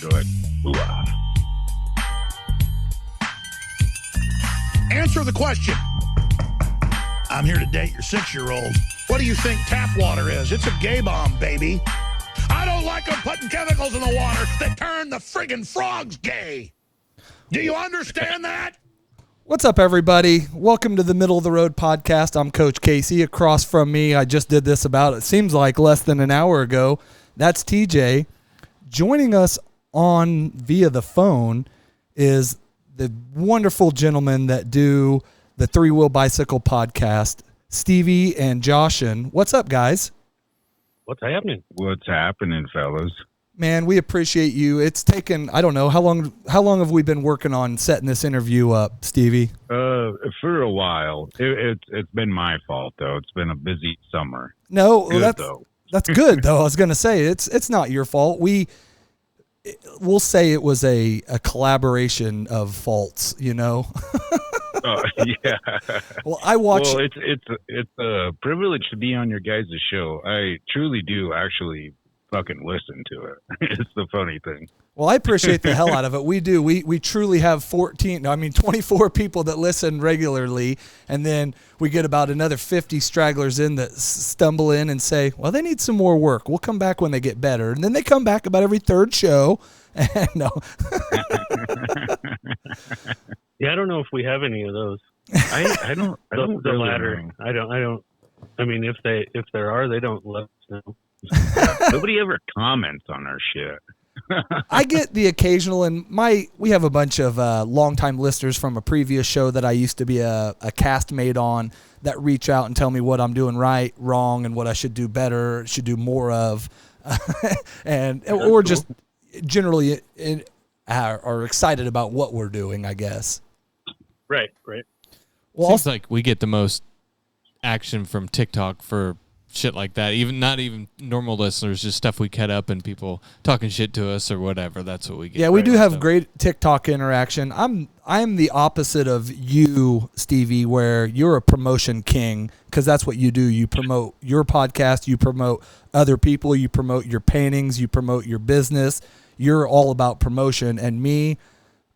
Do it. Ooh-ah. Answer the question. I'm here to date your 6-year-old. What do you think tap water is? It's a gay bomb, baby. I don't like them putting chemicals in the water that turn the friggin' frogs gay. Do you understand that? What's up, everybody? Welcome to the Middle of the Road podcast. I'm Coach Casey. Across from me, I just did this about, it seems like, less than an hour ago. That's TJ. Joining us on via the phone is the wonderful gentlemen that do the Three Wheel Bicycle podcast, Stevie and Joshin. What's up, guys? What's happening? What's happening, fellas? Man, we appreciate you. It's taken, I don't know, how long have we been working on setting this interview up, Stevie? For a while. It's been my fault, though. It's been a busy summer. No, Good, that's good, though. I was going to say, it's not your fault. We'll say it was a collaboration of faults, you know? Yeah. Well, I watch. Well, it's a privilege to be on your guys' show. I truly do actually fucking listen to it. It's the funny thing. Well, I appreciate the hell out of it. We do. We truly have 24 people that listen regularly, and then we get about another 50 stragglers in that stumble in and say, well, they need some more work. We'll come back when they get better. And then they come back about every third show. And no. Yeah, I don't know if we have any of those. I don't The really latter. know. I don't. I mean, if there are, they don't let us know. Nobody ever comments on our shit. I get the occasional, and we have a bunch of longtime listeners from a previous show that I used to be a castmate on that reach out and tell me what I'm doing right, wrong, and what I should do better, should do more of, or just generally are excited about what we're doing, I guess. Right. Well, Seems like we get the most action from TikTok for shit like that. Not even normal listeners, just stuff we cut up and people talking shit to us or whatever. That's what we get. yeah, we do have great TikTok interaction. I'm the opposite of you, Stevie, where you're a promotion king because that's what you do. You promote your podcast, you promote other people, you promote your paintings, you promote your business. You're all about promotion, and me,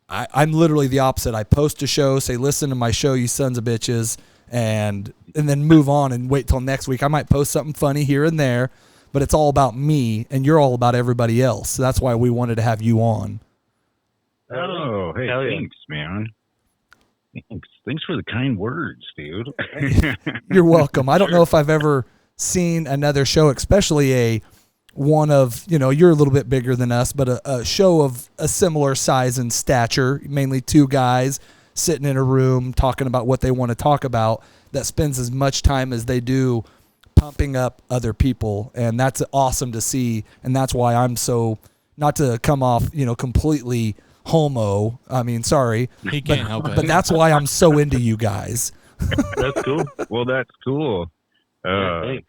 I'm literally the opposite. I post a show, say, listen to my show, you sons of bitches, and then move on and wait till next week. I might post something funny here and there, but it's all about me, and you're all about everybody else. So that's why we wanted to have you on. Oh, hey, Hell yeah. thanks, man. Thanks for the kind words, dude. You're welcome. I don't know if I've ever seen another show, especially one of, you're a little bit bigger than us, but a show of a similar size and stature, mainly two guys sitting in a room talking about what they want to talk about, that spends as much time as they do pumping up other people. And that's awesome to see. And that's why I'm so, not to come off, completely homo. I mean, sorry. He can't help it. But that's why I'm so into you guys. That's cool. Well, that's cool. Yeah, thanks.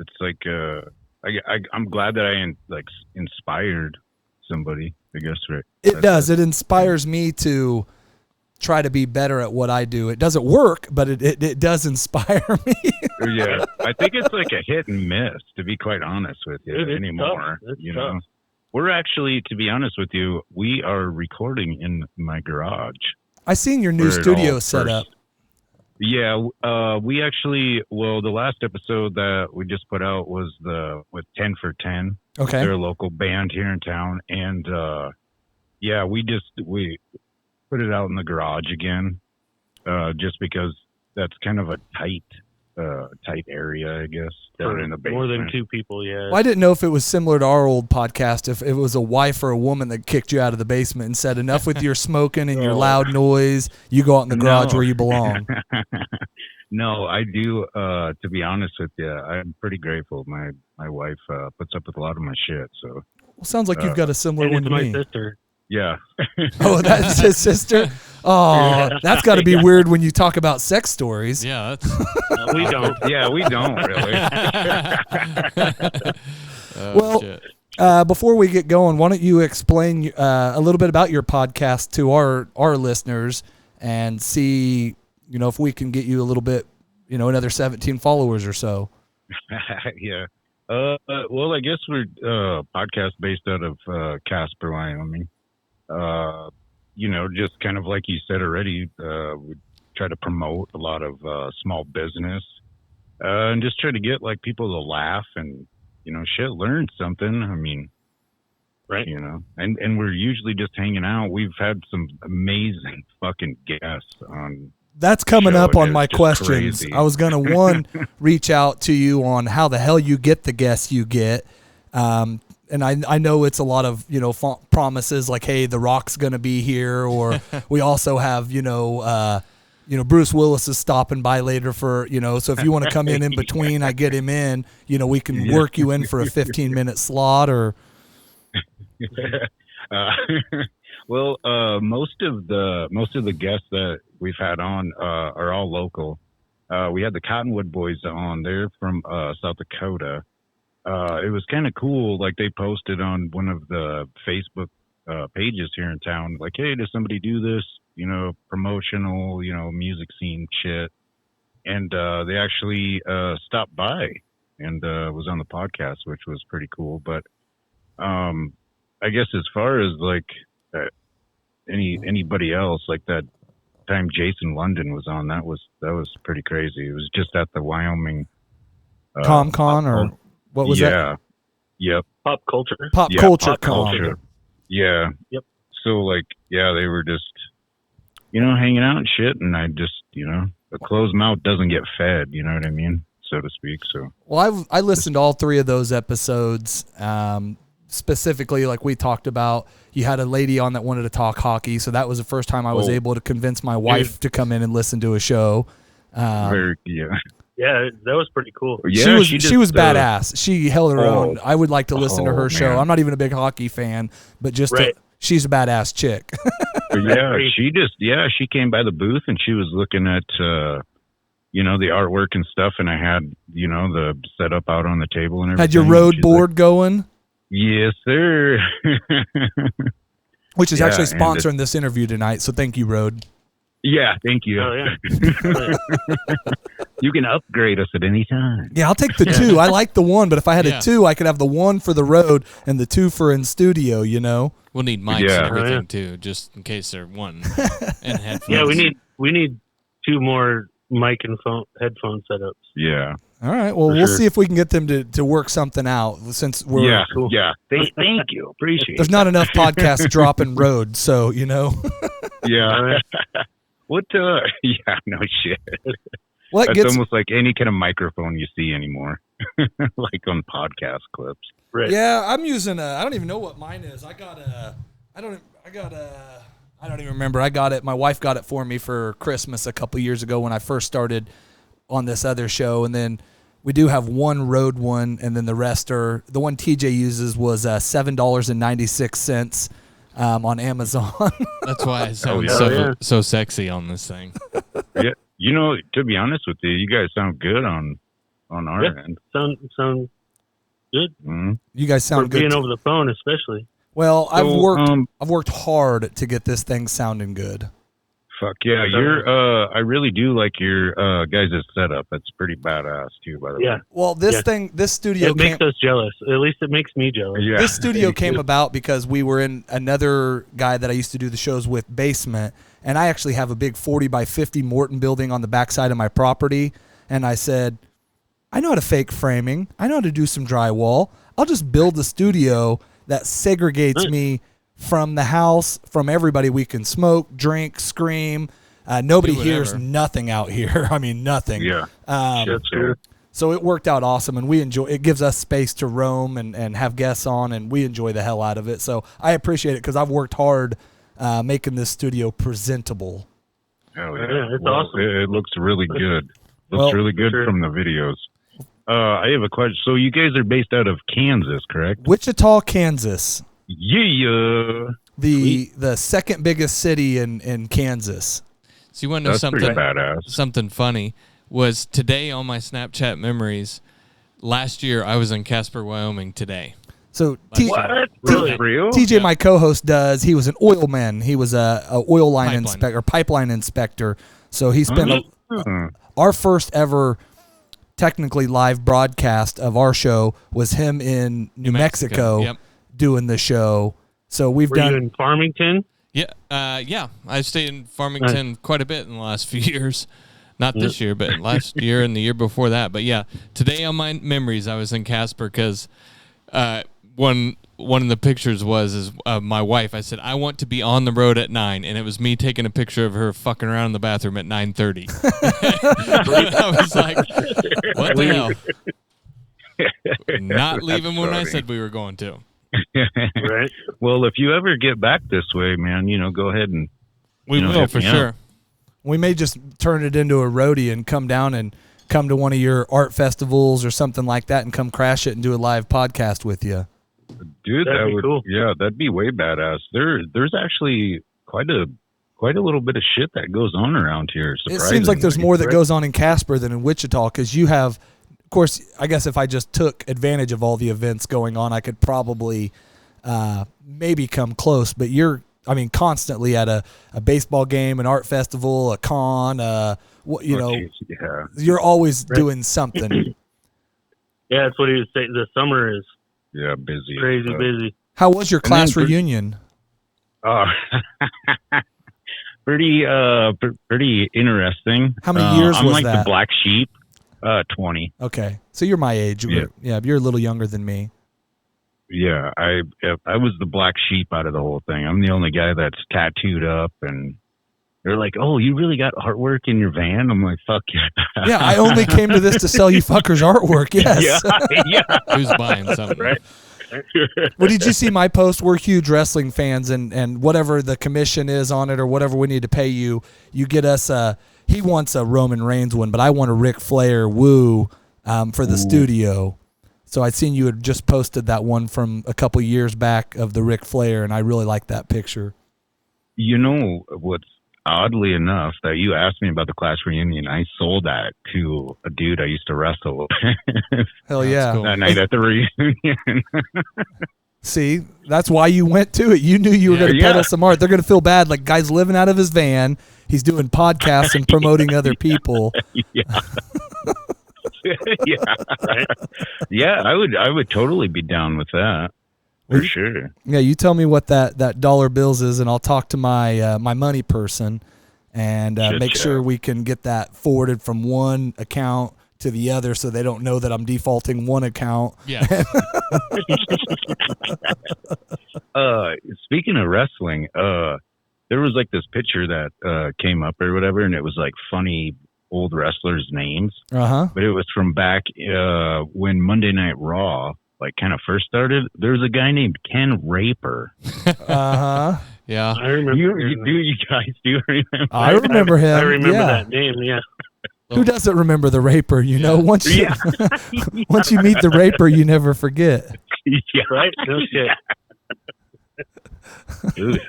It's like I'm glad that I inspired somebody. I guess, right? It does. It inspires me to try to be better at what I do. It doesn't work, but it does inspire me. Yeah, I think it's like a hit and miss, to be quite honest with you, It's anymore. tough. It's you tough. know, we're actually, to be honest with you, we are recording in my garage. I seen your new Where it studio all set first- up. Yeah, we actually, the last episode that we just put out was with 10 for 10. Okay. They're a local band here in town, and yeah, we put it out in the garage again, just because that's kind of a tight area, I guess. Down in the basement. More than two people, yeah. Well, I didn't know if it was similar to our old podcast, if it was a wife or a woman that kicked you out of the basement and said, enough with your smoking and your loud noise. You go out in the garage where you belong. No, I do. To be honest with you, I'm pretty grateful. My wife puts up with a lot of my shit. So Well, sounds like you've got a similar And one it's to my me. sister. yeah. Oh, that's his sister? Oh, that's got to be weird when you talk about sex stories. Yeah, that's We don't. Yeah, we don't really. Well, shit. Before we get going, why don't you explain a little bit about your podcast to our listeners and see, if we can get you a little bit, another 17 followers or so. Yeah. Well, I guess we're podcast based out of Casper, Wyoming. Just kind of like you said already, we try to promote a lot of small business and just try to get like people to laugh and learn something. I mean, Right. And we're usually just hanging out. We've had some amazing fucking guests on. That's coming show, up and on it's my just questions. crazy. I was going to, reach out to you on how the hell you get the guests you get. And I know it's a lot of, promises like, hey, The Rock's going to be here. Or we also have, Bruce Willis is stopping by later for, so if you want to come in between, I get him in, we can work you in for a 15-minute slot or. Well, most of the guests that we've had on are all local. We had the Cottonwood Boys on. They're from South Dakota. It was kind of cool. Like they posted on one of the Facebook pages here in town, like, hey, does somebody do this? Promotional, music scene shit. And they actually stopped by and was on the podcast, which was pretty cool. But I guess as far as like anybody else, like that time Jason London was on, that was pretty crazy. It was just at the Wyoming ComCon or what was that? Yep. Pop culture. Pop Yeah, culture Pop con. Culture. Yeah. Yep. So like, yeah, they were just, hanging out and shit. And I just, a closed mouth doesn't get fed. You know what I mean? So to speak. So. Well, I listened to all three of those episodes. Specifically, like we talked about, you had a lady on that wanted to talk hockey. So that was the first time I was able to convince my wife to come in and listen to a show. Yeah. Yeah, that was pretty cool. Yeah, she was badass. She held her own. I would like to listen to her show. man. I'm not even a big hockey fan, but just Right. she's a badass chick. Yeah, she came by the booth and she was looking at the artwork and stuff, and I had the setup out on the table and everything. Had your road She's board like, going, yes, sir. which is Yeah, actually and sponsoring this interview tonight. So thank you, Road. Yeah, thank you. Oh, yeah. You can upgrade us at any time. Yeah, I'll take the two. I like the one, but if I had Yeah. a two, I could have the one for the road and the two for in studio. We'll need mics Yeah. and everything Oh, yeah. too, just in case they're one. And headphones. Yeah, we need 2 more mic and headphone setups. Yeah. All right. Well, For we'll sure. see if we can get them to work something out since we're Yeah. Cool. Yeah. Thank you. Appreciate there's it. not enough podcasts dropping Road. So Yeah. All right. What? Yeah. No shit. well, it That's gets almost like any kind of microphone you see anymore, like on podcast clips. Right. Yeah, I'm using I don't even know what mine is. I don't even remember. I got it. My wife got it for me for Christmas a couple years ago when I first started on this other show, and then we do have one Rode one, and then the rest are the one TJ uses was $7.96 on Amazon. That's why I sound yeah. so sexy on this thing. Yeah. To be honest with you, you guys sound good on our Yeah. end. Sound good Mhm. You guys for sound good. being over the phone, especially. Well, I've So, worked hard to get this thing sounding good. Fuck yeah, I really do like your guys' setup. That's pretty badass too, by the Yeah. way. Well, this Yeah. studio It makes us jealous. At least it makes me jealous. Yeah. This studio came about because we were in another guy that I used to do the shows with basement, and I actually have a big 40 by 50 Morton building on the backside of my property. And I said, I know how to fake framing. I know how to do some drywall. I'll just build a studio that segregates Nice. me from the house, from everybody. We can smoke, drink, scream. Nobody Do hears whatever. nothing out here. I mean, nothing. Yeah. That's cool. So it worked out awesome, and we enjoy. It gives us space to roam and have guests on, and we enjoy the hell out of it. So I appreciate it because I've worked hard making this studio presentable. Hell Yeah, it's Well, awesome. It looks really good. Looks Well, really good sure. from the videos. I have a question. So you guys are based out of Kansas, correct? Wichita, Kansas, Yeah. the second biggest city in Kansas. So you want to know That's something? pretty badass. Something funny was today on my Snapchat memories. Last year I was in Casper, Wyoming. Today. So What? Really? For real? TJ, Yeah. my co-host, does. He was an oil man. He was a oil line Pipeline. inspector, pipeline inspector. So he spent Huh. our first ever technically live broadcast of our show was him in New Mexico Yep. doing the show. So we've Were done. you in Farmington? Yeah. I stayed in Farmington quite a bit in the last few years. Not this year, but last year and the year before that. But yeah, today on my memories, I was in Casper because one of the pictures was my wife. I said, I want to be on the road at 9, and it was me taking a picture of her fucking around in the bathroom at 9:30. I was like, what the hell? Not leaving when I said we were going to. Right. Well, if you ever get back this way, man, go ahead and We will hit for me up. sure. We may just turn it into a roadie and come down and come to one of your art festivals or something like that and come crash it and do a live podcast with you. Dude, That'd that be would cool. Yeah, that'd be way badass. There's actually quite a little bit of shit that goes on around here. It seems like there's surprisingly. more that goes on in Casper than in Wichita because you have, of course, I guess if I just took advantage of all the events going on, I could probably maybe come close. But you're, constantly at a baseball game, an art festival, a con, Yeah. you're always doing something. Yeah, that's what he was saying. The summer is Yeah, busy. crazy busy. How was your class then- reunion? Pretty interesting. How many years I'm was like that? the black sheep. 20. Okay, so you're my age. Yeah. You're a little younger than me. Yeah, I was the black sheep out of the whole thing. I'm the only guy that's tattooed up, and they're like, "Oh, you really got artwork in your van?" I'm like, "Fuck yeah!" Yeah, I only came to this to sell you fuckers artwork. Yes. yeah. Who's buying something? Right. Well, did you see my post? We're huge wrestling fans, and whatever the commission is on it or whatever we need to pay you, you get us he wants a Roman Reigns one, but I want a Ric Flair woo for the studio. So I'd seen you had just posted that one from a couple years back of the Ric Flair, and I really like that picture. You know what's oddly enough that you asked me about the class reunion? I sold that to a dude I used to wrestle with Hell That's yeah. cool. that night at the reunion. See, that's why you went to it. You knew you were going to Yeah. peddle some art. They're going to feel bad. Like, guy's living out of his van. He's doing podcasts and promoting other people. yeah. Yeah. Yeah, I would totally be down with that. For sure. Yeah, you tell me what that dollar bills is, and I'll talk to my my money person and make Shit, sure yeah. we can get that forwarded from one account to the other, so they don't know that I'm defaulting one account. Yeah. Speaking of wrestling, there was like this picture that came up or whatever, and it was like funny old wrestlers' names, Uh but it was from back when Monday Night Raw like kind of first started. There was a guy named Ken Raper. huh. Uh huh. Yeah. I remember. You guys do remember? I remember him. I remember yeah. that name. Yeah. Who doesn't remember the Raper? You know, once you Yeah. once you meet the Raper, you never forget. Yeah. Right. No shit. Dude,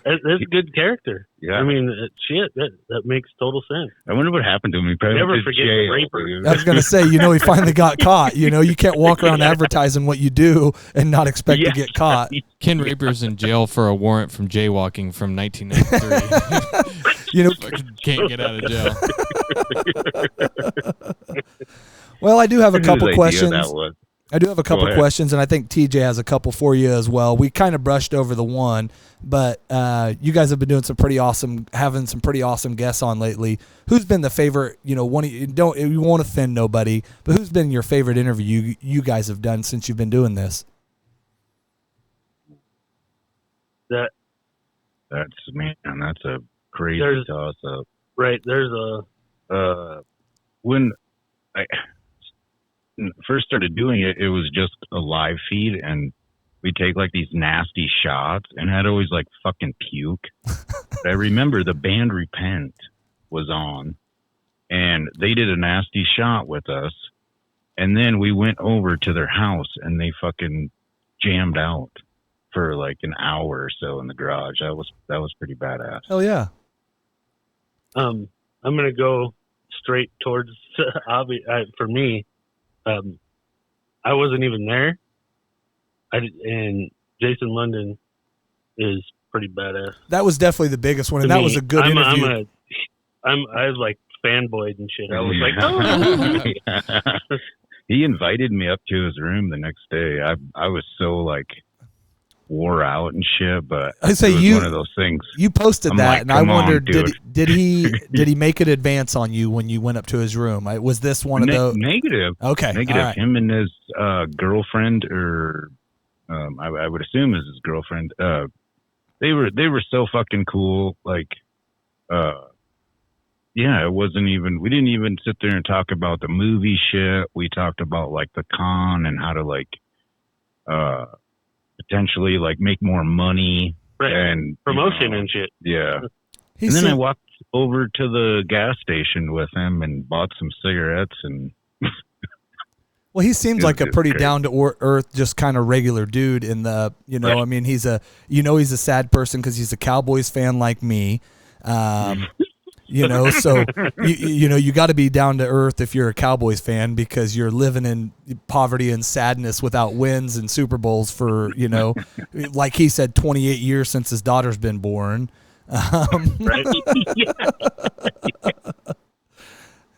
That's a good character. yeah. I mean, shit. That makes total sense. I wonder what happened to him. He probably Never went to forget the jail, Raper. dude. I was gonna say, he finally got caught. You can't walk around advertising what you do and not expect to Yeah. get caught. Ken Raper's in jail for a warrant from jaywalking from 1993. Fucking can't get out of jail. Well, I do have a Whose couple idea questions. that was. I do have a couple ahead. questions, and I think TJ has a couple for you as well. We kind of brushed over the one, but you guys have been doing having some pretty awesome guests on lately. Who's been the favorite? You won't offend nobody, but who's been your favorite interview you guys have done since you've been doing this? That That's a crazy There's- toss up. right. There's a When I first started doing it, it was just a live feed, and we take like these nasty shots, and I'd always like fucking puke. But I remember the band Repent was on, and they did a nasty shot with us, and then we went over to their house, and they fucking jammed out for like an hour or so in the garage. That was pretty badass. Hell yeah! I'm gonna go straight towards obvious for me. I wasn't even there. And Jason London is pretty badass. That was definitely the biggest one, and To that me. was a good interview. I like fanboyed and shit. I was like, oh. He invited me up to his room the next day. I was so like wore out and shit, but I say it was you- one of those things. You posted I'm that, like, and I "Come on, wondered, dude." did he make an advance on you when you went up to his room? Was this one of those? Negative. Okay, Negative. all right. Him and his girlfriend, or I would assume is his girlfriend. They were so fucking cool. Like, yeah, it wasn't even. We didn't even sit there and talk about the movie shit. We talked about like the con and how to like, potentially like make more money Right. and Promotion and shit. Yeah. He And then I seemed- walked over to the gas station with him and bought some cigarettes and. Well, he seems It like a was pretty great. down to earth, just kind of regular dude. In the, Right. I mean, he's a sad person because he's a Cowboys fan like me. So you got to be down to earth if you're a Cowboys fan because you're living in poverty and sadness without wins and Super Bowls for like he said, 28 years since his daughter's been born. Right. Yeah.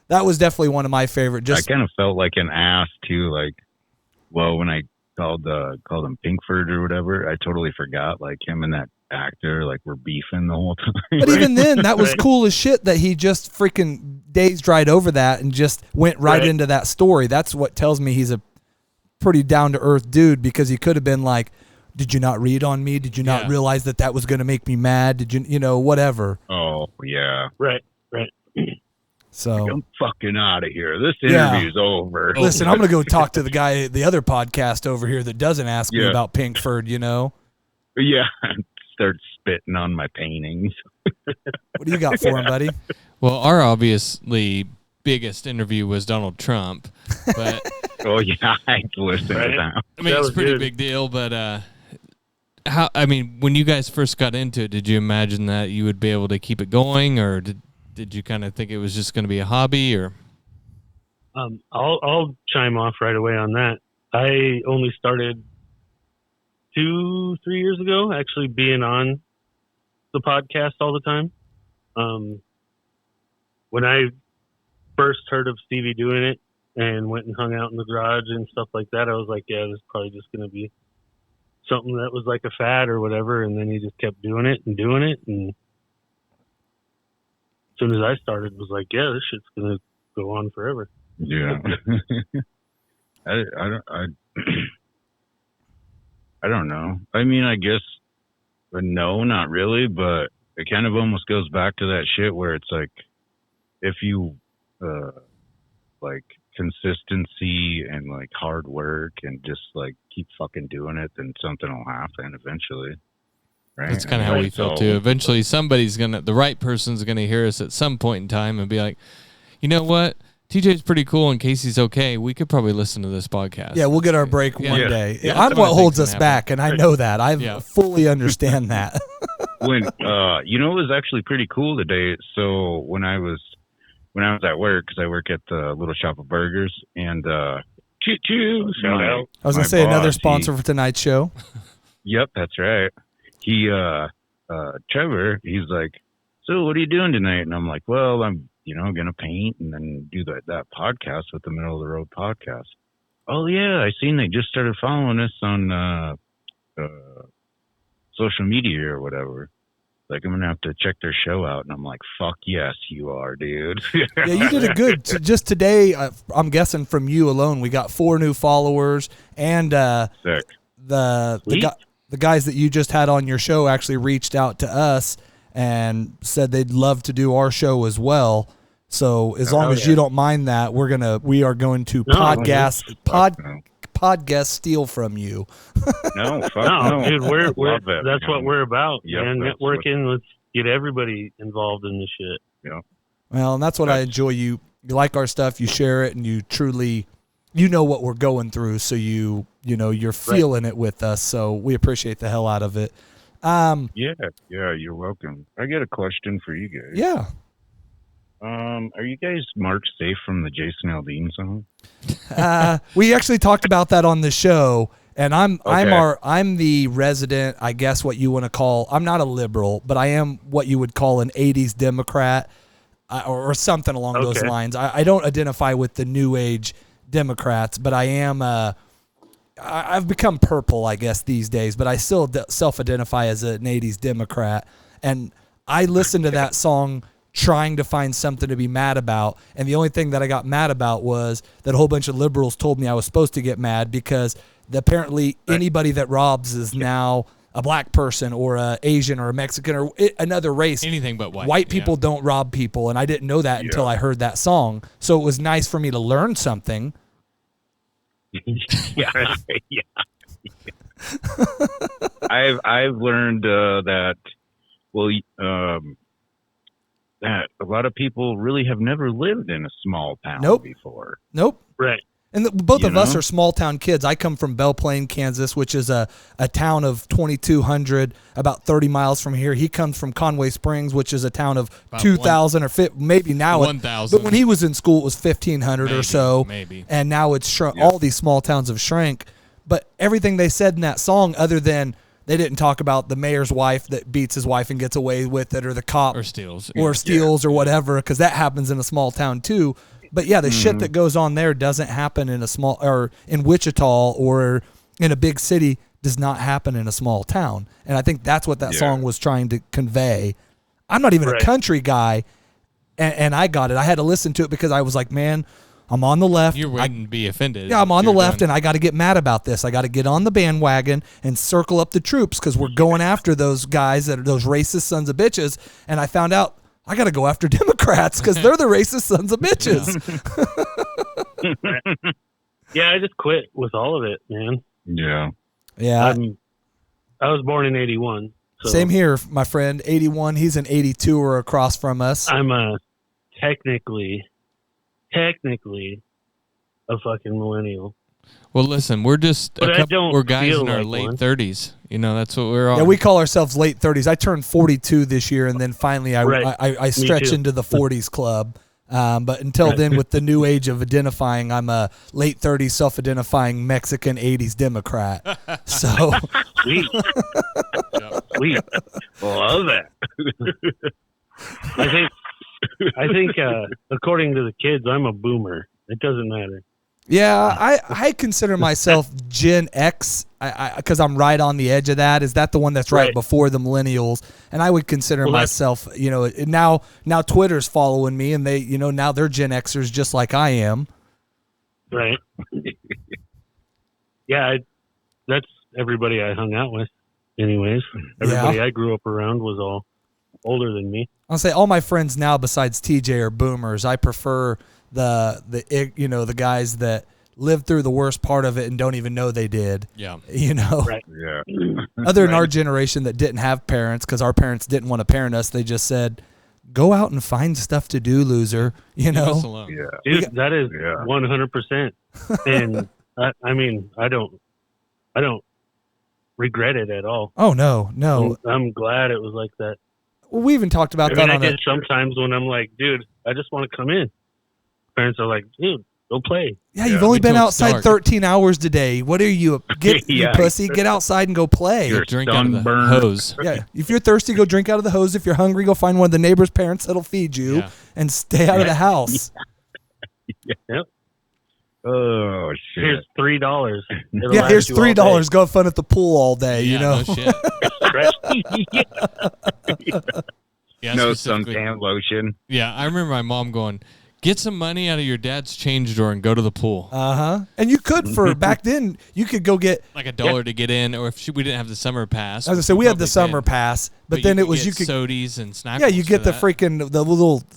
That was definitely one of my favorite. I kind of felt like an ass too. Like, well, when I called him Pinkford or whatever, I totally forgot. Like him and that actor, like were beefing the whole time. But even then, that was Right. cool as shit that he just freaking dazed right over that and just went right Right. into that story. That's what tells me he's a pretty down to earth dude because he could have been like, "Did you not read on me? Did you not Yeah. realize that was going to make me mad? Did you, whatever." Oh yeah, Right. So I'm fucking out of here. This Yeah. interview's over. listen, I'm going to go talk to the guy, the other podcast over here that doesn't ask me Yeah. about Pinkford. Yeah, start spitting on my paintings. What do you got for him, buddy? Well, our obviously biggest interview was Donald Trump, but Oh yeah, I listened to Right. that. I mean That it's was a pretty good. big deal. But when you guys first got into it, did you imagine that you would be able to keep it going, or did you kind of think it was just going to be a hobby, or? I'll chime off right away on that. I only started 2-3 years ago, actually being on the podcast all the time. When I first heard of Stevie doing it and went and hung out in the garage and stuff like that, I was like, yeah, this is probably just going to be something that was like a fad or whatever. And then he just kept doing it. And as soon as I started, it was like, yeah, this shit's going to go on forever. Yeah. I don't know. I mean, I guess, but no, not really. But it kind of almost goes back to that shit where it's like, if you, like consistency and like hard work and just like keep fucking doing it, then something will happen eventually. Right. That's kind of how we feel too. Eventually, the right person's gonna hear us at some point in time and be like, you know what, TJ's pretty cool. In case he's okay, we could probably listen to this podcast. Yeah, we'll get our break Yeah. one Yeah. day. Yeah, I'm that's what what I holds think's us gonna back, and I know that. I Yeah. fully understand that. When it was actually pretty cool today. So when I was at work, because I work at the Little Shop of Burgers, and choo Shout out. I was going to say another sponsor for tonight's show. Yep, that's right. He Trevor, he's like, so what are you doing tonight? And I'm like, well, I'm gonna paint and then do that podcast with the Middle of the Road podcast. Oh yeah, I seen they just started following us on social media or whatever. Like, I'm gonna have to check their show out. And I'm like, fuck yes, you are, dude. Yeah, you did it good. Just today, I'm guessing from you alone, we got 4 new followers, and Sick. the guys that you just had on your show actually reached out to us and said they'd love to do our show as well. So as long as you don't mind that, we are going to podcast steal from you. No, fuck No, no. dude, Love it, that's man. what we're about. Yep, and that's networking, let's get everybody involved in this shit. Well, and that's what I enjoy. You like our stuff, you share it, and you truly, what we're going through. So you're feeling it with us. So we appreciate the hell out of it. Yeah, you're welcome. I got a question for you guys. Yeah. Are you guys Mark safe from the Jason Aldean song? We actually talked about that on the show, and I'm Okay. the resident, I guess what you want to call. I'm not a liberal, but I am what you would call an '80s Democrat. or something along those Okay. lines. I don't identify with the New Age Democrats, but I am. I've become purple, I guess, these days, but I still self-identify as an 80s Democrat. And I listened to that song trying to find something to be mad about, and the only thing that I got mad about was that a whole bunch of liberals told me I was supposed to get mad because apparently anybody that robs is now a black person or a Asian or a Mexican or another race. Anything but white. White people don't rob people, and I didn't know that until I heard that song. So it was nice for me to learn something. Yeah. I've learned that that a lot of people really have never lived in a small town Nope. before. Nope. Right. And both You of us know? are small town kids. I come from Belle Plaine, Kansas, which is a town of 2,200, about 30 miles from here. He comes from Conway Springs, which is a town of About 2,000 or maybe now 1,000. But when he was in school, it was 1,500 or Maybe, so. maybe. And now it's shrunk. All these small towns have shrank. But everything they said in that song, other than they didn't talk about the mayor's wife that beats his wife and gets away with it, or the cop Or steals. or steals or whatever, because that happens in a small town too. But yeah, the shit that goes on there doesn't happen in a small, or in Wichita or in a big city, does not happen in a small town. And I think that's what that song was trying to convey. I'm not even a Right. country guy, and I got it. I had to listen to it because I was like, man, I'm on the left. You wouldn't be offended. Yeah, I'm on the You're left, done. and I got to get mad about this. I got to get on the bandwagon and circle up the troops because we're going after those guys that are those racist sons of bitches. And I found out I got to go after Democrats because they're the racist sons of bitches. Yeah, I just quit with all of it, man. Yeah. Yeah, I was born in '81. So same here, my friend. 81. He's an 82er across from us. I'm technically a fucking millennial. Well, listen, we're just But I don't we're guys feel in our like late one. 30s. You know, that's what we're on. Yeah, we call ourselves late 30s. I turned 42 this year, and then finally Right. I stretch too. into the 40s club. But until then, with the new age of identifying, I'm a late 30s self-identifying Mexican 80s Democrat. So Sweet. Sweet. Love that. I think according to the kids, I'm a boomer. It doesn't matter. yeah, I consider myself Gen X because I'm right on the edge of that. Is that the one that's right Right. before the millennials? And I would consider Well, that's- myself, you know, now Twitter's following me, and they, you know, now they're Gen Xers just like I am. Right. Yeah, that's everybody I hung out with. Anyways, everybody I grew up around was all older than me. I'll say all my friends now besides TJ are boomers. I prefer the guys that lived through the worst part of it and don't even know they did. Yeah. You know, Right. Yeah. other than our generation that didn't have parents because our parents didn't want to parent us. They just said, "Go out and find stuff to do, loser." You Leave us know, alone. Yeah. Dude, that is Yeah. 100%. And I mean, I don't regret it at all. oh no. I'm glad it was like that. Well, we even talked about I mean, that I on a get sometimes when I'm like, dude, I just want to come in. Parents are like, dude, go play. yeah. You've Yeah, only wait been till it's outside dark. 13 hours today. What are you? You Yeah. pussy. Get outside and go play. You're Drink out of the sunburned. hose. Yeah, if you're thirsty, go drink out of the hose. If you're hungry, go find one of the neighbor's parents that'll feed you, Yeah. and stay out of the house. Oh shit. Here's $3. It'll Yeah, last here's you all day. $3. Go have fun at the pool all day. Yeah, You know, no shit. Right. Yeah, No specifically. suntan lotion. Yeah, I remember my mom going, "Get some money out of your dad's change drawer and go to the pool." And you could for back then. You could go get. Like $1 to get in, or if we didn't have the summer pass. As I said, we had the summer pass, but then it was you could. sodies and snacks. Yeah, you get the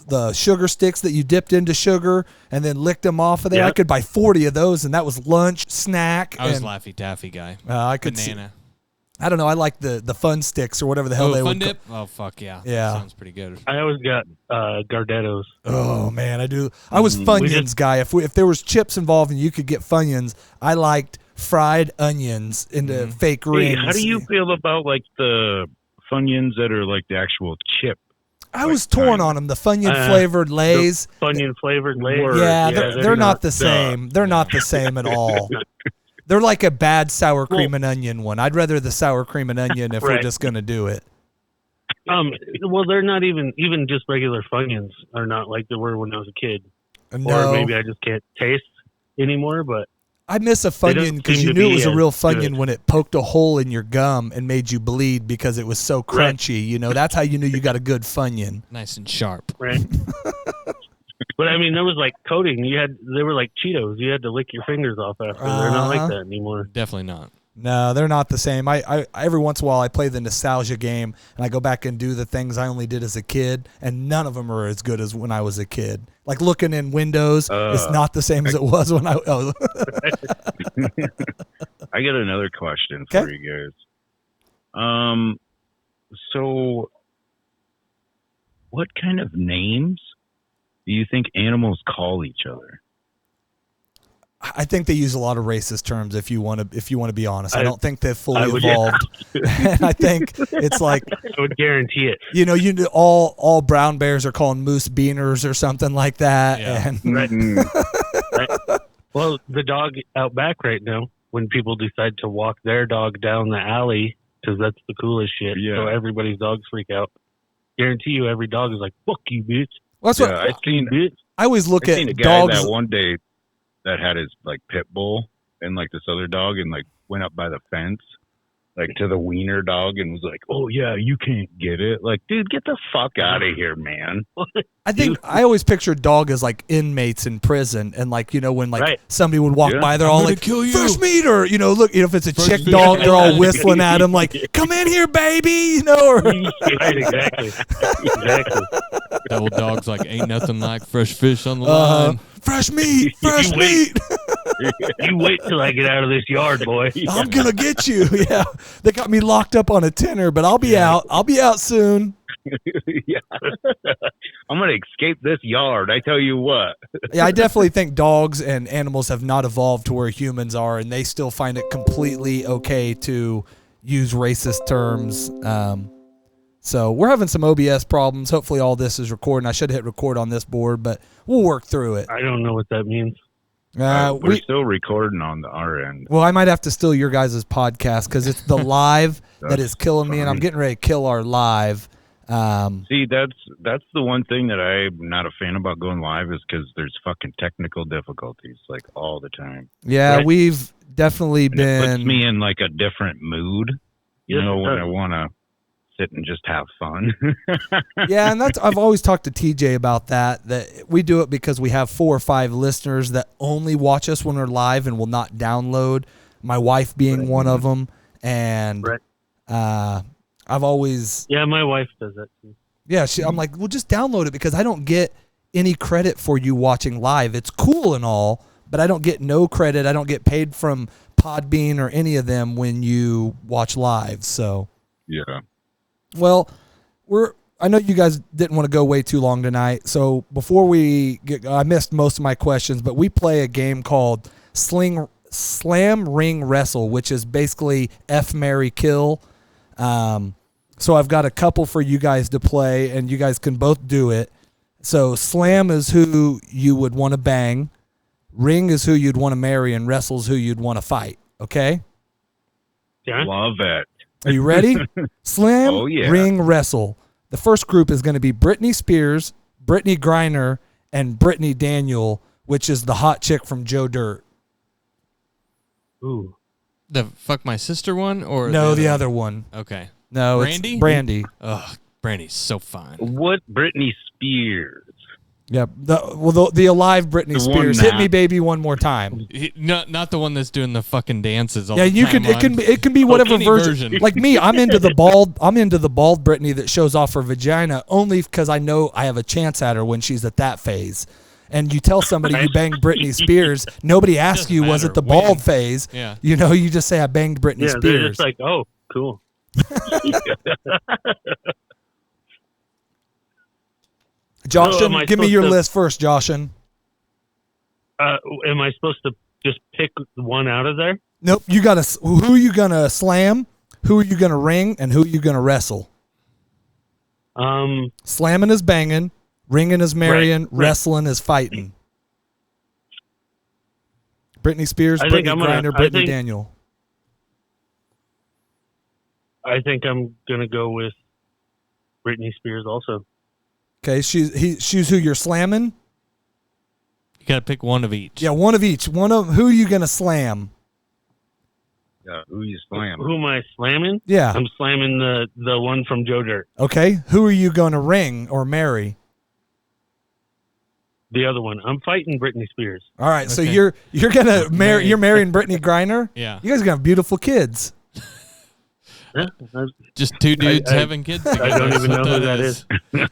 the sugar sticks that you dipped into sugar and then licked them off of there. I Yep. could buy 40 of those, and that was lunch, snack. I was and, Laffy Taffy guy. I could see. Banana. I don't know. I like the fun sticks or whatever the hell they Fun would. Dip. Oh fuck yeah. Yeah. Sounds pretty good. I always got Gardettos. Oh man, I do. I was Funyuns guy. If there was chips involved and you could get Funyuns, I liked fried onions into fake Hey, rings. how do you feel about like the Funyuns that are like the actual chip? I was torn on them. The Funyun flavored Lays. Funyun flavored Lay's. Word. Yeah, Yeah, they're not the same. They're not the same at all. They're like a bad sour cream and onion one. I'd rather the sour cream and onion if we're Right. just gonna do it. Well, they're not even just regular Funyuns are not like they were when I was a kid. No. Or maybe I just can't taste anymore. But I miss a They don't Funyun because seem you to knew it be was a as real Funyun good. when it poked a hole in your gum and made you bleed because it was so Right. crunchy. You know, that's how you knew you got a good Funyun. Nice and sharp. right. But I mean, there was like coating. They were like Cheetos. You had to lick your fingers off after. They're not like Uh-huh. that anymore. Definitely not. No, they're not the same. I every once in a while I play the nostalgia game and I go back and do the things I only did as a kid, and none of them are as good as when I was a kid. Like looking in windows, it's not the same as it was when I. Oh. I got another question Okay. for you guys. So what kind of names do you think animals call each other? I think they use a lot of racist terms. If you want to be honest, I I- don't think they've fully I would- yeah. evolved. And I think it's like I would guarantee it. you know all brown bears are called moose beaners or something like that. Yeah. And Right. Mm, Well, the dog out back right now, when people decide to walk their dog down the alley, because that's the coolest shit. Yeah. So everybody's dogs freak out. Guarantee you, every dog is like, "Fuck you, bitch! well, that's yeah, what I seen Bitch!" I always look I at seen a guy dogs. that one day that had his like pit bull and like this other dog and like went up by the fence like to the wiener dog and was like, "Oh yeah, you can't get it." Like, dude, get the fuck out of here, man. I think I always picture dog as like inmates in prison, and like you know when like Right. somebody would walk Yeah. by, they're I'm all gonna like kill you. fresh meat, or you know look, you know if it's a chick meat. dog, they're all whistling at him like come in here, baby, you know. Or, Right, exactly. Exactly. Double dogs like ain't nothing like fresh fish on the uh, line. fresh meat, fresh You wait. meat. You wait till I get out of this yard, boy. I'm gonna get you. Yeah, they got me locked up on a tenner, but I'll be out. I'll be out soon. Yeah. I'm gonna escape this yard. I tell you what. Yeah, I definitely think dogs and animals have not evolved to where humans are, and they still find it completely okay to use racist terms. So we're having some OBS problems. Hopefully, all this is recording. I should hit record on this board, but we'll work through it. I don't know what that means. We're still recording on our end. Well, I might have to steal your guys' podcast because it's the live that is killing me, and I'm fine. getting ready to kill our live. See, that's the one thing that I'm not a fan about going live is because there's fucking technical difficulties like all the time. Yeah, Right. we've definitely And it puts been. me in like a different mood. You Yes, know, it when does. I want to sit and just have fun. Yeah, and I've always talked to TJ about that we do it because we have 4 or 5 listeners that only watch us when we're live and will not download, my wife being one of them. And Right. I've always Yeah, my wife does that too. I'm like, well, just download it because I don't get any credit for you watching live. It's cool and all, but I don't get no credit. I don't get paid from Podbean or any of them when you watch live. So Yeah. well, I know you guys didn't want to go way too long tonight. So before we get, I missed most of my questions, but we play a game called Slam Ring Wrestle, which is basically F, Marry, Kill. So I've got a couple for you guys to play, and you guys can both do it. So Slam is who you would want to bang, Ring is who you'd want to marry, and Wrestle's who you'd want to fight. Okay? Yeah. Love it. Are you ready? Slam, Oh, yeah. Ring, Wrestle. The first group is going to be Britney Spears, Brittany Griner, and Brittany Daniel, which is the hot chick from Joe Dirt. Ooh. The fuck my sister one or No, the one? other one. Okay. No, Brandy? it's Brandy. Ugh, Brandy's so fine. What Britney Spears? Yep. The alive Britney The one Spears. Hit that- me, baby, one more time. Not the one that's doing the fucking dances all Yeah, the you time. can. It can be whatever any version. version. Like me, I'm into the bald Britney that shows off her vagina only because I know I have a chance at her when she's at that phase. And you tell somebody you banged Britney Spears, nobody asks Doesn't you, was matter it the when. bald phase? Yeah. You know, you just say I banged Britney Yeah, they're Spears. just like, oh, cool. Joshin, am I give me supposed your to- list first, Joshin. Am I supposed to just pick one out of there? Nope, you got to. Who you gonna slam? Who are you gonna ring? And who you gonna wrestle? Slamming is banging, ringing is marrying, Right. wrestling is fighting. Britney Spears, I think Brittany I'm gonna- Griner, I Brittany think- Daniel. I think I'm gonna go with Britney Spears also. Okay, she's who you're slamming. You got to pick one of each. Yeah, one of each. Who are you gonna slam? Yeah, who you slamming? Who am I slamming? Yeah. I'm slamming the one from Joe Dirt. Okay, who are you gonna ring or marry? The other one. I'm fighting Britney Spears. All right, so Okay. you're gonna marry. You're marrying Brittany Griner. Yeah. You guys are gonna have beautiful kids. Yeah, Just two dudes I- having kids. I together. don't even That's know what who that is.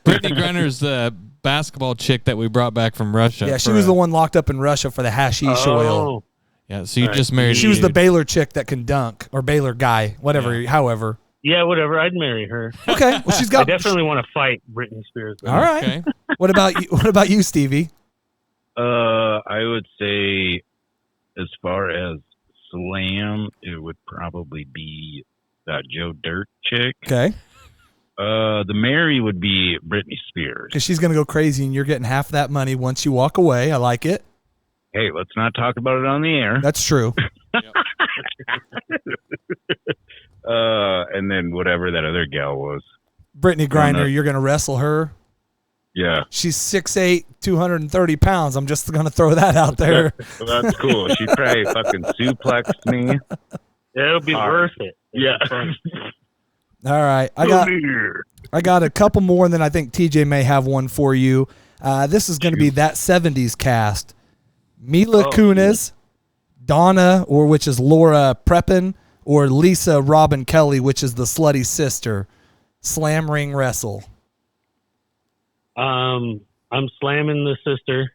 Brittany Griner's the basketball chick that we brought back from Russia. Yeah, she for was a- the one locked up in Russia for the hashish oil. Oh, Yeah, so you Right. just married. She a was the dude. Baylor chick that can dunk, or Baylor guy, whatever. However, yeah, whatever. I'd marry her. okay. Well, she's I got. definitely want to fight Britney Spears. though. All right. Okay. What about you? What about you, Stevie? I would say, as far as slam, it would probably be that Joe Dirt chick. Okay, The Mary would be Britney Spears. because she's gonna go crazy, and you're getting half that money once you walk away. I like it. Hey, let's not talk about it on the air. That's true. And then whatever that other gal was. Brittany Griner, you're gonna wrestle her. Yeah, She's 6'8", 230 pounds. I'm just gonna throw that out there. well, that's cool. She probably fucking suplexed me. Yeah, it'll be worth it. Yeah. Fun. All right, I got a couple more, and then I think TJ may have one for you. This is going to be that 70s cast. Mila Kunis, Donna, or which is Laura Prepon, or Lisa Robin Kelly, which is the slutty sister. Slam ring wrestle. I'm slamming the sister.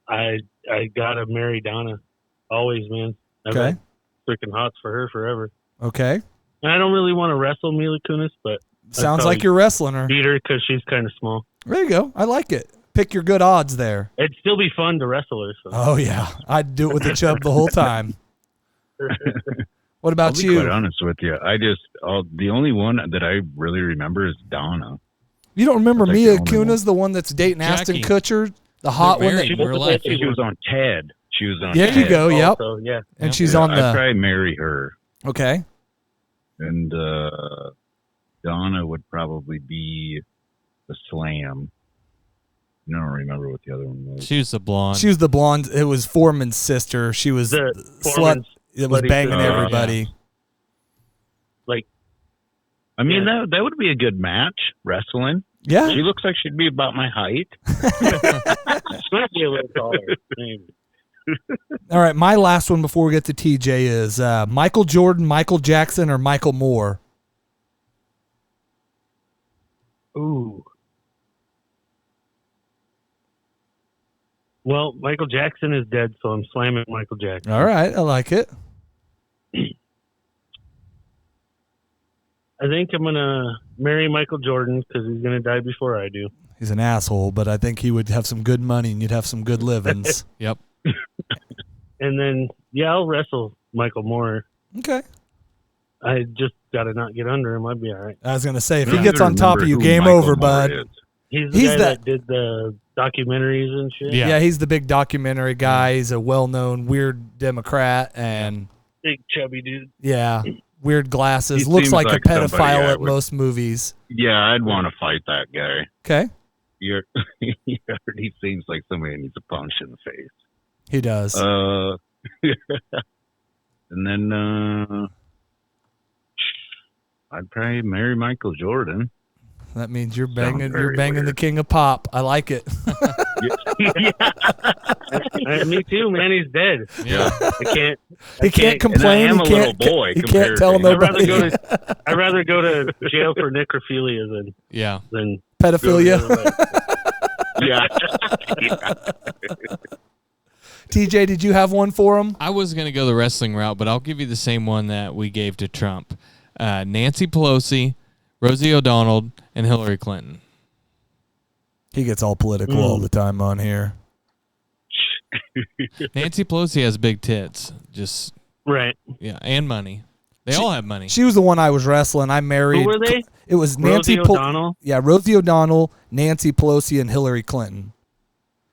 I gotta marry Donna. Always, man. I've Okay. had freaking hots for her forever. Okay. And I don't really want to wrestle Mila Kunis, but Sounds probably like you're wrestling her. beat her because she's kind of small. There you go. I like it. Pick your good odds there. It'd still be fun to wrestle her. So. Oh, yeah. I'd do it with the chub the whole time. What I'll about be you? quite honest with you. The only one that I really remember is Donna. You don't remember I'll take Mia the only one. Kunis, the one that's dating Ashton Jackie. Kutcher? The hot one? married That, in real life. She was on Ted. She was on there Ted. you go. Yep. Also, yeah. And she's Yeah, on I'd the. probably marry her. Okay. And Donna would probably be the slam. I don't remember what the other one was. She was the blonde. She was the blonde. It was Foreman's sister. She was The slut. Foreman's It was slutty banging sister. everybody. Like, I mean, Yeah. that would be a good match, wrestling. Yeah. She looks like she'd be about my height. she might be a little taller. Maybe. All right. My last one before we get to TJ is Michael Jordan, Michael Jackson, or Michael Moore. Ooh. Well, Michael Jackson is dead, so I'm slamming Michael Jackson. All right. I like it. I think I'm gonna marry Michael Jordan because he's gonna die before I do. He's an asshole, but I think he would have some good money and you'd have some good livings. Yep. And then, yeah, I'll wrestle Michael Moore. Okay. I just gotta not get under him. I'd be all right. I was going to say, if I he gets gotta on top of remember you, who game Michael over, Moore bud. is. He's the He's guy the- that did the documentaries and shit. Yeah. Yeah, he's the big documentary guy. He's a well-known weird Democrat, and Big chubby dude. yeah, weird glasses. He Looks seems like a like somebody pedophile I at would- most movies. Yeah, I'd want to fight that guy. Okay, He seems like somebody that needs a punch in the face. he does. And then I'd probably marry Michael Jordan. That means you're Sounds banging. You're very banging the weird. king of pop. I like it. Me too, man. He's dead. Yeah. I can't. He can't And I complain. am He a little can't. boy He compared can't tell to him. nobody. I'd rather go to jail for necrophilia Yeah. than go the Pedophilia. other way. Yeah. TJ, did you have one for him? I was going to go the wrestling route, but I'll give you the same one that we gave to Trump. Nancy Pelosi, Rosie O'Donnell, and Hillary Clinton. He gets all political all the time on here. Nancy Pelosi has big tits. Just, Right. yeah, and money. They all have money. She was the one I was wrestling. I married. Who were they? It was Nancy Rosie O'Donnell? Yeah, Rosie O'Donnell, Nancy Pelosi, and Hillary Clinton.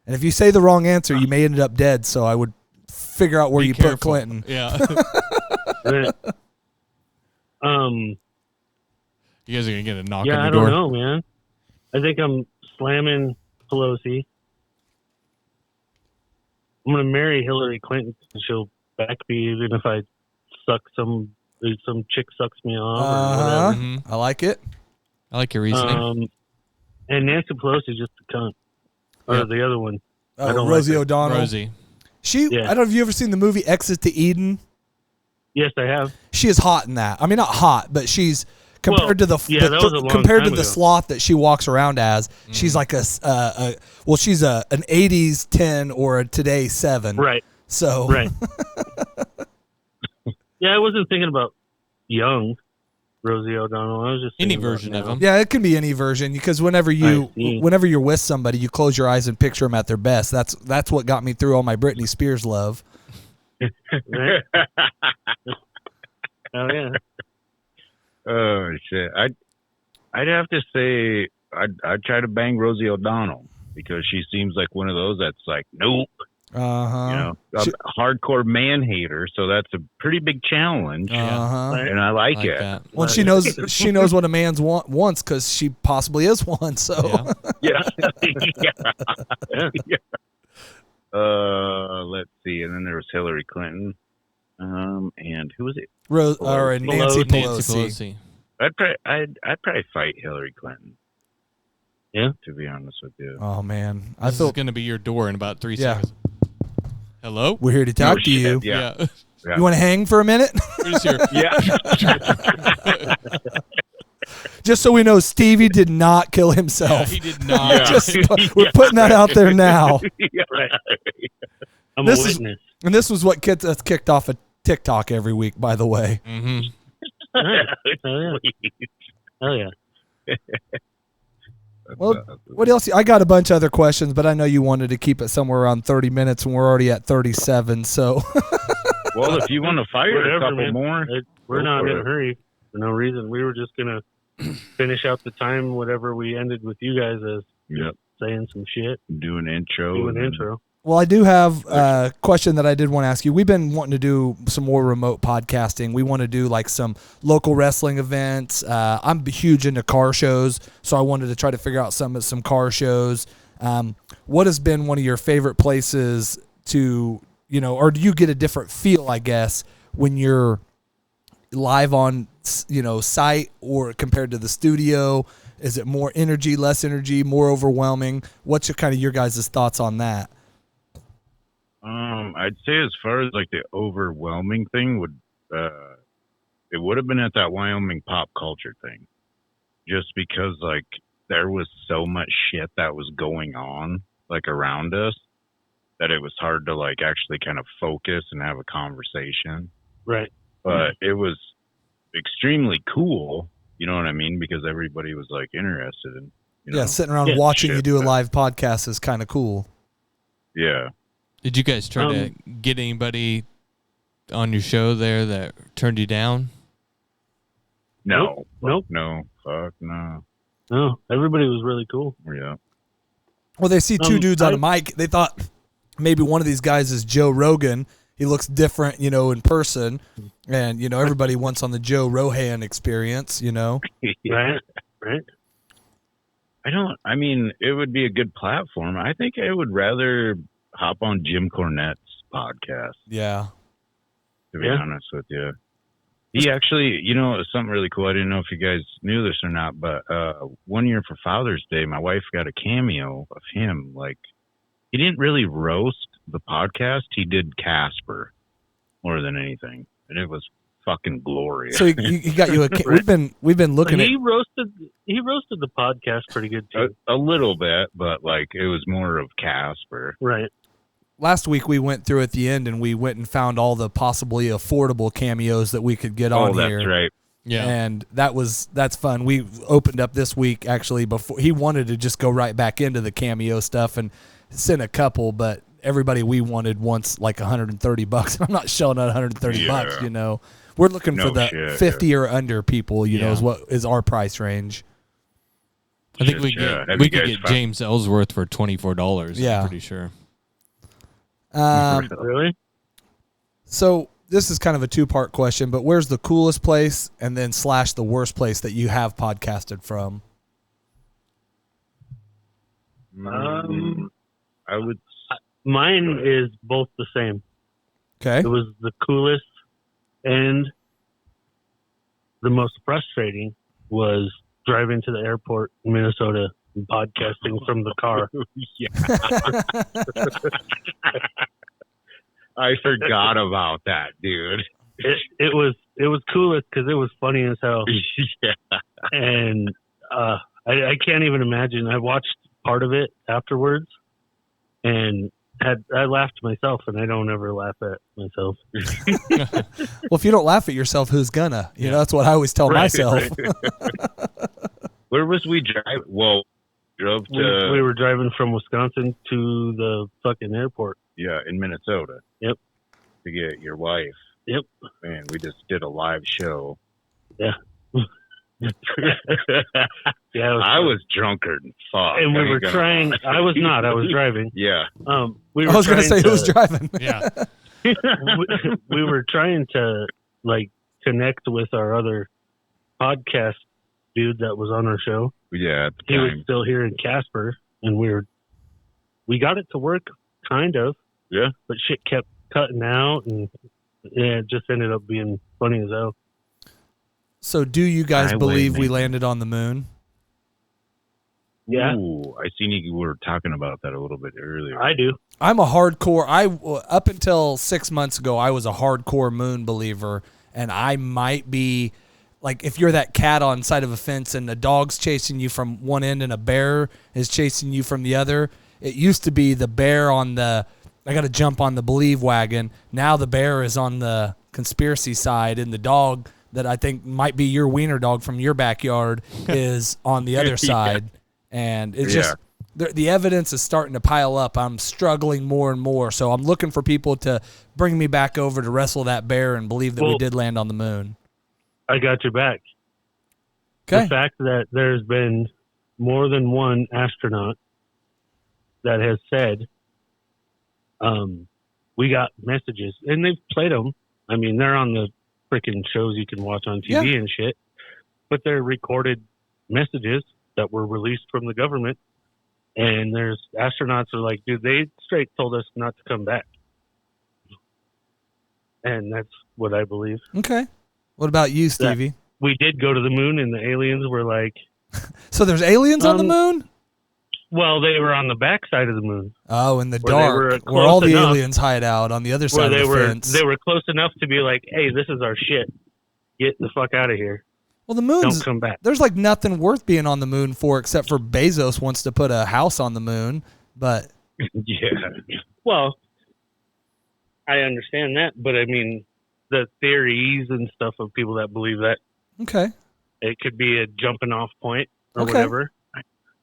And if you say the wrong answer, you may end up dead. So I would figure out where Be you careful. put Clinton. Yeah. Right. You guys are gonna get a knock Yeah, on I the don't door. know, man. I think I'm slamming Pelosi. I'm gonna marry Hillary Clinton. She'll back me even if I suck some chick sucks me off or whatever. Mhm. I like it. I like your reasoning. And Nancy Pelosi's just a cunt. Or Yep. the other one. I don't Rosie like her. O'Donnell. Rosie. She. Yeah. I don't know if you ever seen the movie Exit to Eden. Yes, I have. She is hot in that. I mean, not hot, but she's compared to the yeah, that was a long compared to time the ago. sloth that she walks around as. She's like she's an '80s 10 or a today 7. Right. So Right. Yeah, I wasn't thinking about young Rosie O'Donnell. I was just Any thinking about version of now. him. yeah, it can be any version because whenever see. you're with somebody, you close your eyes and picture them at their best. That's what got me through all my Britney Spears love. Right? Oh yeah. Oh shit! I'd have to say I'd try to bang Rosie O'Donnell because she seems like one of those that's like nope, Uh-huh. you know, a hardcore man hater. So that's a pretty big challenge, Uh-huh. Right. and I like Like it. that. Well, she knows what a man's wants because she possibly is one. So Yeah. Yeah. Yeah. Let's see, and then there was Hillary Clinton, and who was it? Nancy Pelosi. Pelosi. I'd probably fight Hillary Clinton. Yeah. To be honest with you. Oh man, I This is feel going to be your door in about 3 Yeah. seconds. Hello? we're here to talk to you. Yeah. You want to hang for a minute? We're just here. Yeah. Just so we know, Stevie did not kill Yeah, himself. he did not. Just we're putting that out there now. Yeah. Right. I'm This a is- witness. And this was what gets us kicked off of TikTok every week, by the way. hmm Right. Oh yeah. Well, what else? I got a bunch of other questions, but I know you wanted to keep it somewhere around 30 minutes, and we're already at 37. So, Well, if you want to fire Whatever, a couple man. more, We're Go not for in a it. hurry for no reason. We were just gonna finish out the time, whatever we ended with you guys as yep, saying some shit, do an intro. do and an then- intro. well, I do have a question that I did want to ask you. We've been wanting to do some more remote podcasting. We want to do like some local wrestling events. I'm huge into car shows, so I wanted to try to figure out some car shows. What has been one of your favorite places to, or do you get a different feel, I guess, when you're live on, site or compared to the studio? Is it more energy, less energy, more overwhelming? What's your guys' thoughts on that? I'd say as far as like the overwhelming thing it would have been at that Wyoming pop culture thing, just because like there was so much shit that was going on like around us that it was hard to like actually kind of focus and have a conversation. Right. But it was extremely cool, you know what I mean? Because everybody was like interested in, Sitting around Yeah, watching you shit, do a but- live podcast is kind of cool. yeah. Did you guys try to get anybody on your show there that turned you down? No. Nope. No. Fuck no. No, everybody was really cool. Yeah. Well, they see two dudes on a I- mic. They thought maybe one of these guys is Joe Rogan. He looks different, in person. And, everybody wants on the Joe Rohan experience, Right. Right. I mean, it would be a good platform. I think I would rather hop on Jim Cornette's podcast, Yeah. to be Yeah. honest with you. He actually, something really cool. I didn't know if you guys knew this or not, but one year for Father's Day, my wife got a cameo of him. Like, he didn't really roast the podcast. He did Casper more than anything. And it was fucking glorious. So he got you we've been looking at He roasted the podcast pretty good too. a little bit, but like it was more of Casper. Right. last week we went through at the end and we went and found all the possibly affordable cameos that we could get on Oh, here. that's right. Yeah. And that's fun. We opened up this week actually before he wanted to just go right back into the cameo stuff and send a couple, but everybody we wanted wants like $130. I'm not shelling out $130, Yeah. We're looking for No the shit, 50 or under people, Yeah. is what is our price range. I think we Shit, yeah. could Have we you could guys get found- James Ellsworth for $24. Yeah. I'm pretty sure. Really? So this is kind of a 2-part question, but where's the coolest place and then / the worst place that you have podcasted from? I would. Mine is both the same. Okay. It was the coolest and the most frustrating was driving to the airport in Minnesota and podcasting from the car. I forgot about that, dude. It was coolest because it was funny as hell. Yeah. And I can't even imagine. I watched part of it afterwards and I laughed myself, and I don't ever laugh at myself. Well, if you don't laugh at yourself, who's gonna? You know, that's what I always tell myself. Where was we driving? Well, drove to. We were driving from Wisconsin to the fucking airport. Yeah, in Minnesota. Yep. To get your wife. Yep. Man, we just did a live show. Yeah. Yeah, I was drunker than fuck. and we were trying. I was not. I was driving. Yeah. We were I was going to say trying who was driving. Yeah. we were trying to like connect with our other podcast dude that was on our show. Yeah. At the He was time. still here in Casper, and we got it to work kind of. Yeah. But shit kept cutting out, and yeah, it just ended up being funny as hell. So, do you guys I believe win, we man. landed on the moon? Yeah, Ooh, I seen you were talking about that a little bit earlier. I do. I'm a hardcore. Up until 6 months ago, I was a hardcore moon believer, and I might be like, if you're that cat on side of a fence and a dog's chasing you from one end and a bear is chasing you from the other. It used to be the bear on the I got to jump on the believe wagon. Now the bear is on the conspiracy side, and the dog that I think might be your wiener dog from your backyard is on the other side. And it's just the evidence is starting to pile up. I'm struggling more and more. So I'm looking for people to bring me back over to wrestle that bear and believe that we did land on the moon. I got your back. Okay. The fact that there's been more than one astronaut that has said, we got messages, and they've played them. I mean, they're on the freaking shows you can watch on TV and shit, but they're recorded messages that were released from the government. And there's astronauts are like, dude, they straight told us not to come back. And that's what I believe. Okay. What about you, Stevie? We did go to the moon, and the aliens were like, so there's aliens on the moon? well, they were on the backside of the moon. Oh, in the Where they were dark, where all close the enough- aliens hide out on the other Where side they of the were, fence. they were close enough to be like, hey, this is our shit. Get the fuck out of here. Well, the moon's Don't come back. There's like nothing worth being on the moon for except for Bezos wants to put a house on the moon. But Yeah. Well, I understand that, but I mean, the theories and stuff of people that believe that okay, it could be a jumping off point or Okay. whatever.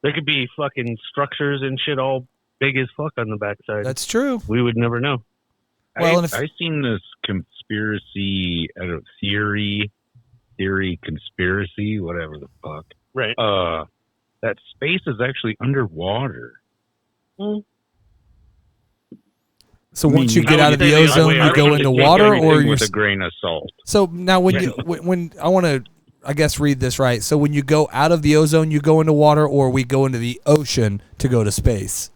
There could be fucking structures and shit all big as fuck on the backside. that's true. We would never know. Well, and if- I seen this conspiracy, theory, conspiracy, whatever the fuck. Right. That space is actually underwater. So I mean, once you you get I out would of the say the other ozone, way you around. go You into take water, or Everything you're. with a grain of salt. So now when you when I want to, I guess read this right. So when you go out of the ozone, you go into water, or we go into the ocean to go to space.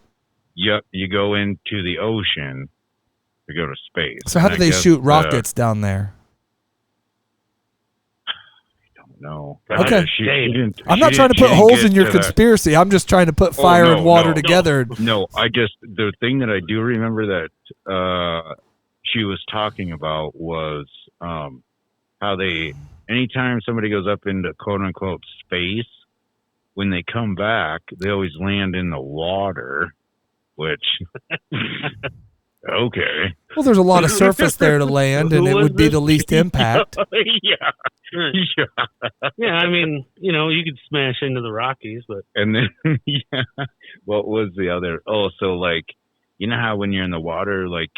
Yep, you go into the ocean to go to space. So how do And I they guess, shoot rockets down there? No. Okay. I'm not She trying to put didn't holes get in your to the- conspiracy. I'm just trying to put fire no, and water no. together. No, the thing that I do remember that she was talking about was how anytime somebody goes up into quote unquote space, when they come back, they always land in the water, which, okay. Well, there's a lot of surface there to land, and Who it was would be this? the least impact. Yeah. Yeah, I mean, you could smash into the Rockies, but And then, yeah, what was the other? Oh, so like, you know how when you're in the water, like,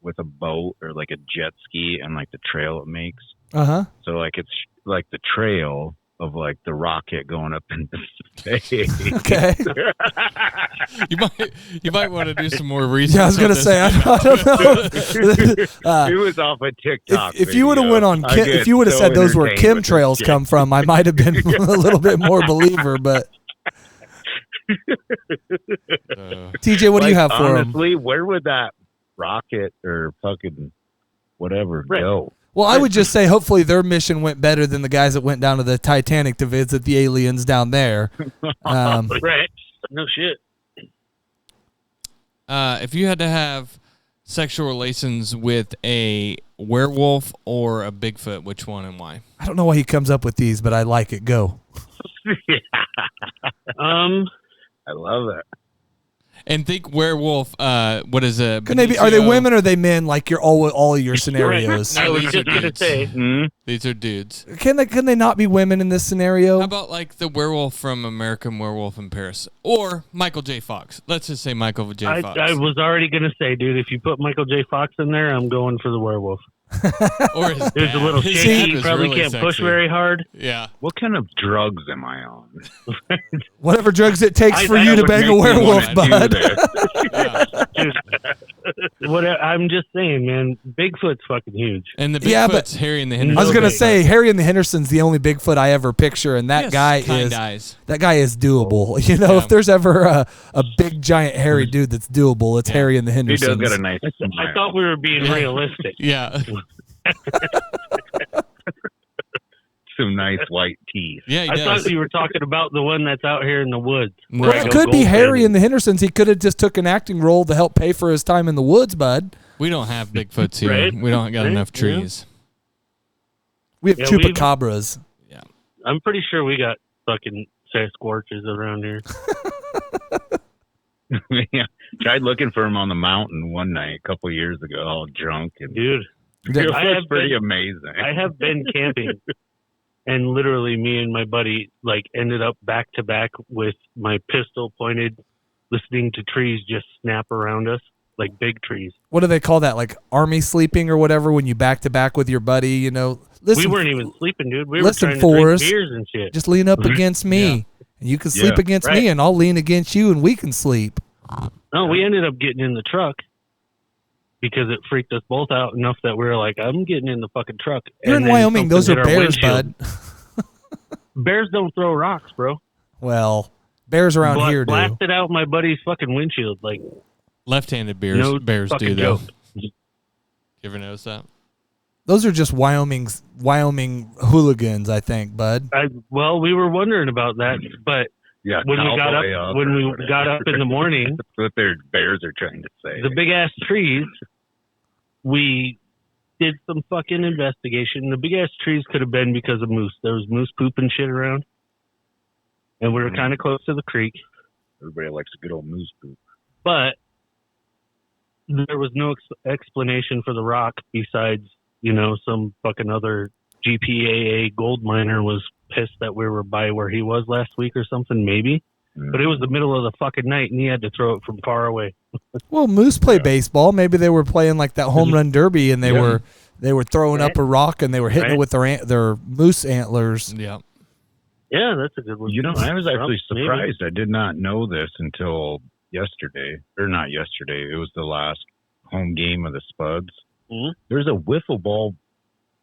with a boat or like a jet ski and like the trail it makes? Uh huh. So like, it's like the trail of like the rocket going up into space. Okay. You might want to do some more research. Yeah, I was gonna say I don't know. It was off a TikTok. If you would have went on, if you would have said those where chemtrails come from, I might have been a little bit more believer. But TJ, what do you have for him? Honestly, where would that rocket or fucking whatever go? Well, I would just say hopefully their mission went better than the guys that went down to the Titanic to visit the aliens down there. Right. No shit. If you had to have sexual relations with a werewolf or a Bigfoot, which one and why? I don't know why he comes up with these, but I like it. Go. I love it. And think werewolf. What is a? Can they be? Are they women or are they men? Like your all of your scenarios. No, I was these just are gonna dudes. say. These are dudes. Can they not be women in this scenario? How about like the werewolf from American Werewolf in Paris or Michael J. Fox? Let's just say Michael J. Fox. I was already gonna say, dude, if you put Michael J. Fox in there, I'm going for the werewolf. Or his There's dad. a little His shaky. dad You was probably really can't push sexy. very hard. Yeah. What kind of drugs am I on? Whatever drugs it takes for I you to would bang make a me werewolf, wanna do bud. this. Yeah. What I'm just saying, man. Bigfoot's fucking huge. And the Bigfoot's Yeah, but- Harry and the I Hendersons. was gonna Okay. say Harry and the Hendersons the only Bigfoot I ever picture, and that Yes, guy kind is eyes. doable. You know, Yeah. if there's ever a big giant hairy dude that's doable, it's Yeah. Harry and the He does Hendersons. got a nice I smile. thought we were being realistic. Yeah. Some nice white teeth. Yeah, he I does. thought you were talking about the one that's out here in the woods. No. Well, it could be Harry and the Hendersons. He could have just took an acting role to help pay for his time in the woods, bud. We don't have Bigfoots here. Right. We don't got Right. enough Yeah. trees. We have Yeah, chupacabras. I'm pretty sure we got fucking Sasquatches around here. Yeah, tried looking for him on the mountain one night a couple years ago, all drunk, and Dude, it I was have pretty been- amazing. I have been camping, and literally me and my buddy like ended up back to back with my pistol pointed, listening to trees just snap around us, like big trees. What do they call that? Like army sleeping or whatever when you back to back with your buddy, you know? Listen, We weren't even sleeping, dude. We listen, were trying to drink Forrest. beers and shit. just lean up against me. Yeah. And you can sleep Yeah. against Right. me and I'll lean against you and we can sleep. No, we ended up getting in the truck because it freaked us both out enough that we were like, I'm getting in the fucking truck. You're And in then Wyoming. Those are something hit our bears, windshield. bud. Bears don't throw rocks, bro. Well, bears around here do. Blasted out my buddy's fucking windshield. Like, Left-handed bears No do fucking though. joke. You ever notice that? Those are just Wyoming hooligans, I think, bud. well, we were wondering about that, but yeah, when we got cowboy up, when we or got up in the morning, that's what their bears are trying to say. the big ass trees, we did some fucking investigation. The big ass trees could have been because of moose. There was moose poop and shit around, and we were kind of close to the creek, Everybody likes a good old moose poop. but there was no explanation for the rock besides, some fucking other GPAA gold miner was pissed that we were by where he was last week or something, maybe. But it was the middle of the fucking night, and he had to throw it from far away. Well, moose play baseball. Maybe they were playing like that home run derby, and they were throwing up a rock and they were hitting it with their moose antlers. Yeah. Yeah, that's a good one. I was actually Maybe. surprised. I did not know this until yesterday, or not yesterday. It was the last home game of the Spuds. Mhm. There's a wiffle ball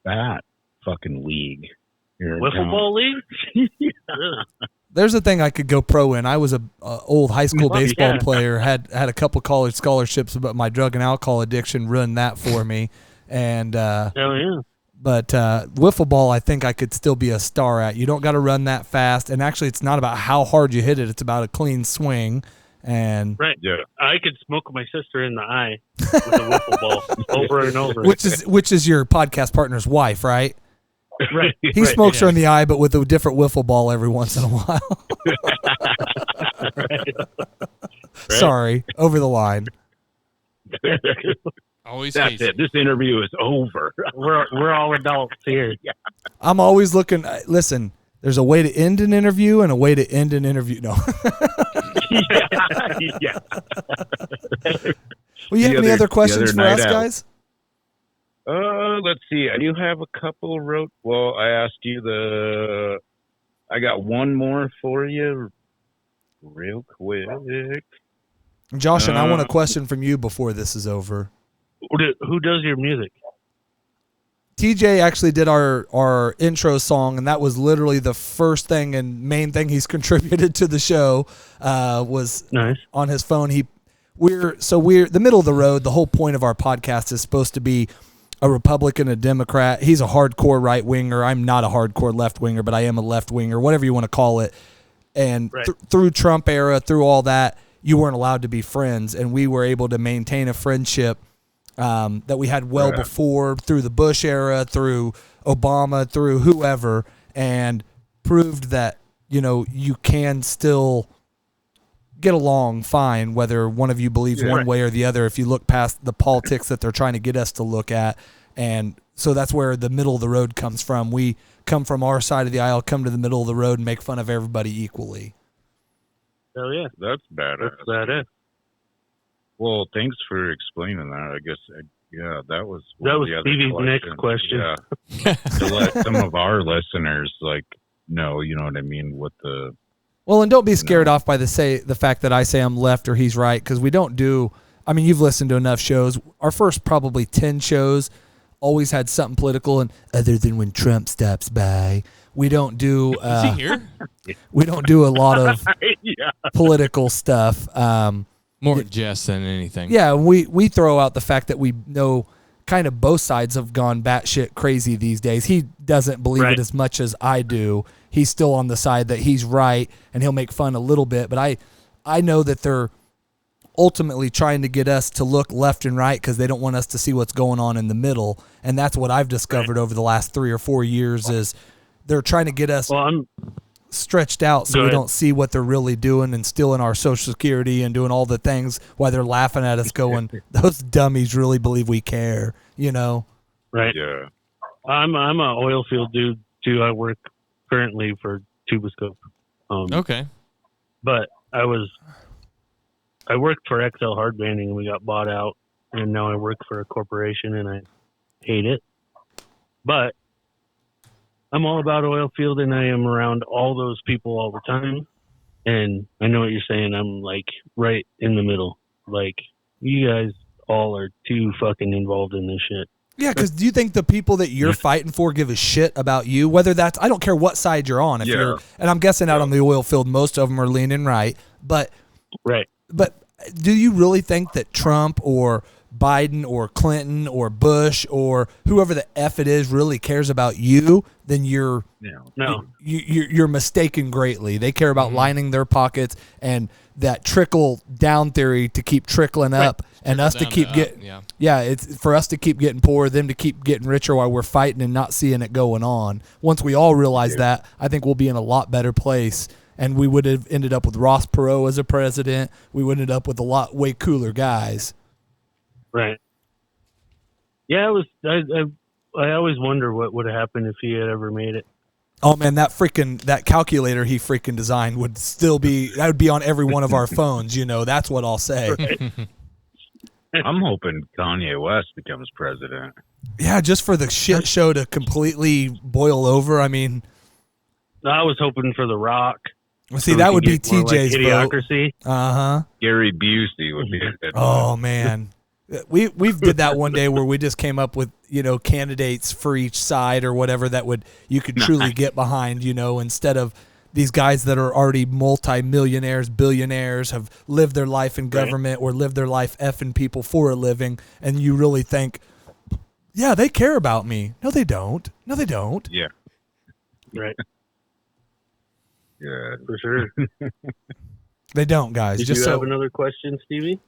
bat fucking league here in Wiffle town. ball league? Yeah. There's a thing I could go pro in. I was a old high school Oh, baseball yeah. player. Had a couple college scholarships, but my drug and alcohol addiction ruined that for me. And Hell yeah. but wiffle ball, I think I could still be a star at. You don't got to run that fast, and actually, it's not about how hard you hit it. It's about a clean swing. And Right. Yeah. I could smoke my sister in the eye with a wiffle ball over and over. which is your podcast partner's wife, right? Right. He right, smokes yeah. her in the eye, but with a different wiffle ball every once in a while. Sorry, over the line. Always That's hazy. it. This interview is over. We're all adults here. I'm always looking. Listen, there's a way to end an interview and a way to end an interview. No. Yeah. Well, you have any other questions other for us, night out. guys? Let's see. I do have a couple wrote. Well, I asked you I got one more for you, real quick. Josh, and I want a question from you before this is over. Who does your music? TJ actually did our intro song, and that was literally the first thing and main thing he's contributed to the show. Was Nice. on his phone. We're the middle of the road. The whole point of our podcast is supposed to be a Republican, a Democrat. He's a hardcore right winger. I'm not a hardcore left winger, but I am a left winger, whatever you want to call it. And Right. through Trump era, through all that, you weren't allowed to be friends, and we were able to maintain a friendship that we had well before, through the Bush era, through Obama, through whoever, and proved that, you can still get along fine, whether one of you believes one way or the other, if you look past the politics that they're trying to get us to look at. And so that's where the middle of the road comes from. We come from our side of the aisle, come to the middle of the road, and make fun of everybody equally. Hell yeah. That's badass. That's badass. Well, thanks for explaining that. I guess, that was one That of was the other Stevie's next questions. question. Yeah, to let some of our listeners know, you know what I mean, what the. Well, and don't be scared off by the fact that I say I'm left or he's right, because we don't do. I mean, you've listened to enough shows. Our first probably 10 shows always had something political, and other than when Trump stops by, we don't do. Is he here? We don't do a lot of Yeah. political stuff. More jest than anything. Yeah, we throw out the fact that we know kind of both sides have gone batshit crazy these days. He doesn't believe it as much as I do. He's still on the side that he's right, and he'll make fun a little bit. But I know that they're ultimately trying to get us to look left and right because they don't want us to see what's going on in the middle. And that's what I've discovered over the last 3 or 4 years is they're trying to get us stretched out so we don't see what they're really doing and stealing our Social Security and doing all the things while they're laughing at us going, those dummies really believe we care, Right. Yeah. I'm a oil field dude too. I work currently for Tuboscope. Okay. But I worked for XL Hardbanding and we got bought out, and now I work for a corporation and I hate it. But I'm all about oil field, and I am around all those people all the time. And I know what you're saying. I'm right in the middle. You guys all are too fucking involved in this shit. Yeah, because do you think the people that you're fighting for give a shit about you? Whether that's, I don't care what side you're on. And I'm guessing out on the oil field, most of them are leaning right. But do you really think that Trump or Biden or Clinton or Bush or whoever the F it is really cares about you? Then you're mistaken greatly. They care about lining their pockets and that trickle down theory to keep trickling up, and us to keep getting it's for us to keep getting poor, them to keep getting richer while we're fighting and not seeing it going on. Once we all realize that, I think we'll be in a lot better place, and we would have ended up with Ross Perot as a president. We would have ended up with a lot way cooler guys. Right. Yeah, it was. I always wonder what would have happened if he had ever made it. Oh man, that calculator he freaking designed would still be, that would be on every one of our phones, that's what I'll say. Right. I'm hoping Kanye West becomes president. Yeah, just for the shit show to completely boil over. I mean, I was hoping for The Rock. See, that would be TJ's vote. Idiocracy. Gary Busey would be a good Oh man. We've did that one day where we just came up with, candidates for each side or whatever that you could truly get behind, instead of these guys that are already multi-millionaires, billionaires, have lived their life in government or lived their life effing people for a living, and you really think, yeah, they care about me. No, they don't. No, they don't. Yeah. Right. Yeah. For sure. They don't, guys. Did just you so have another question, Stevie?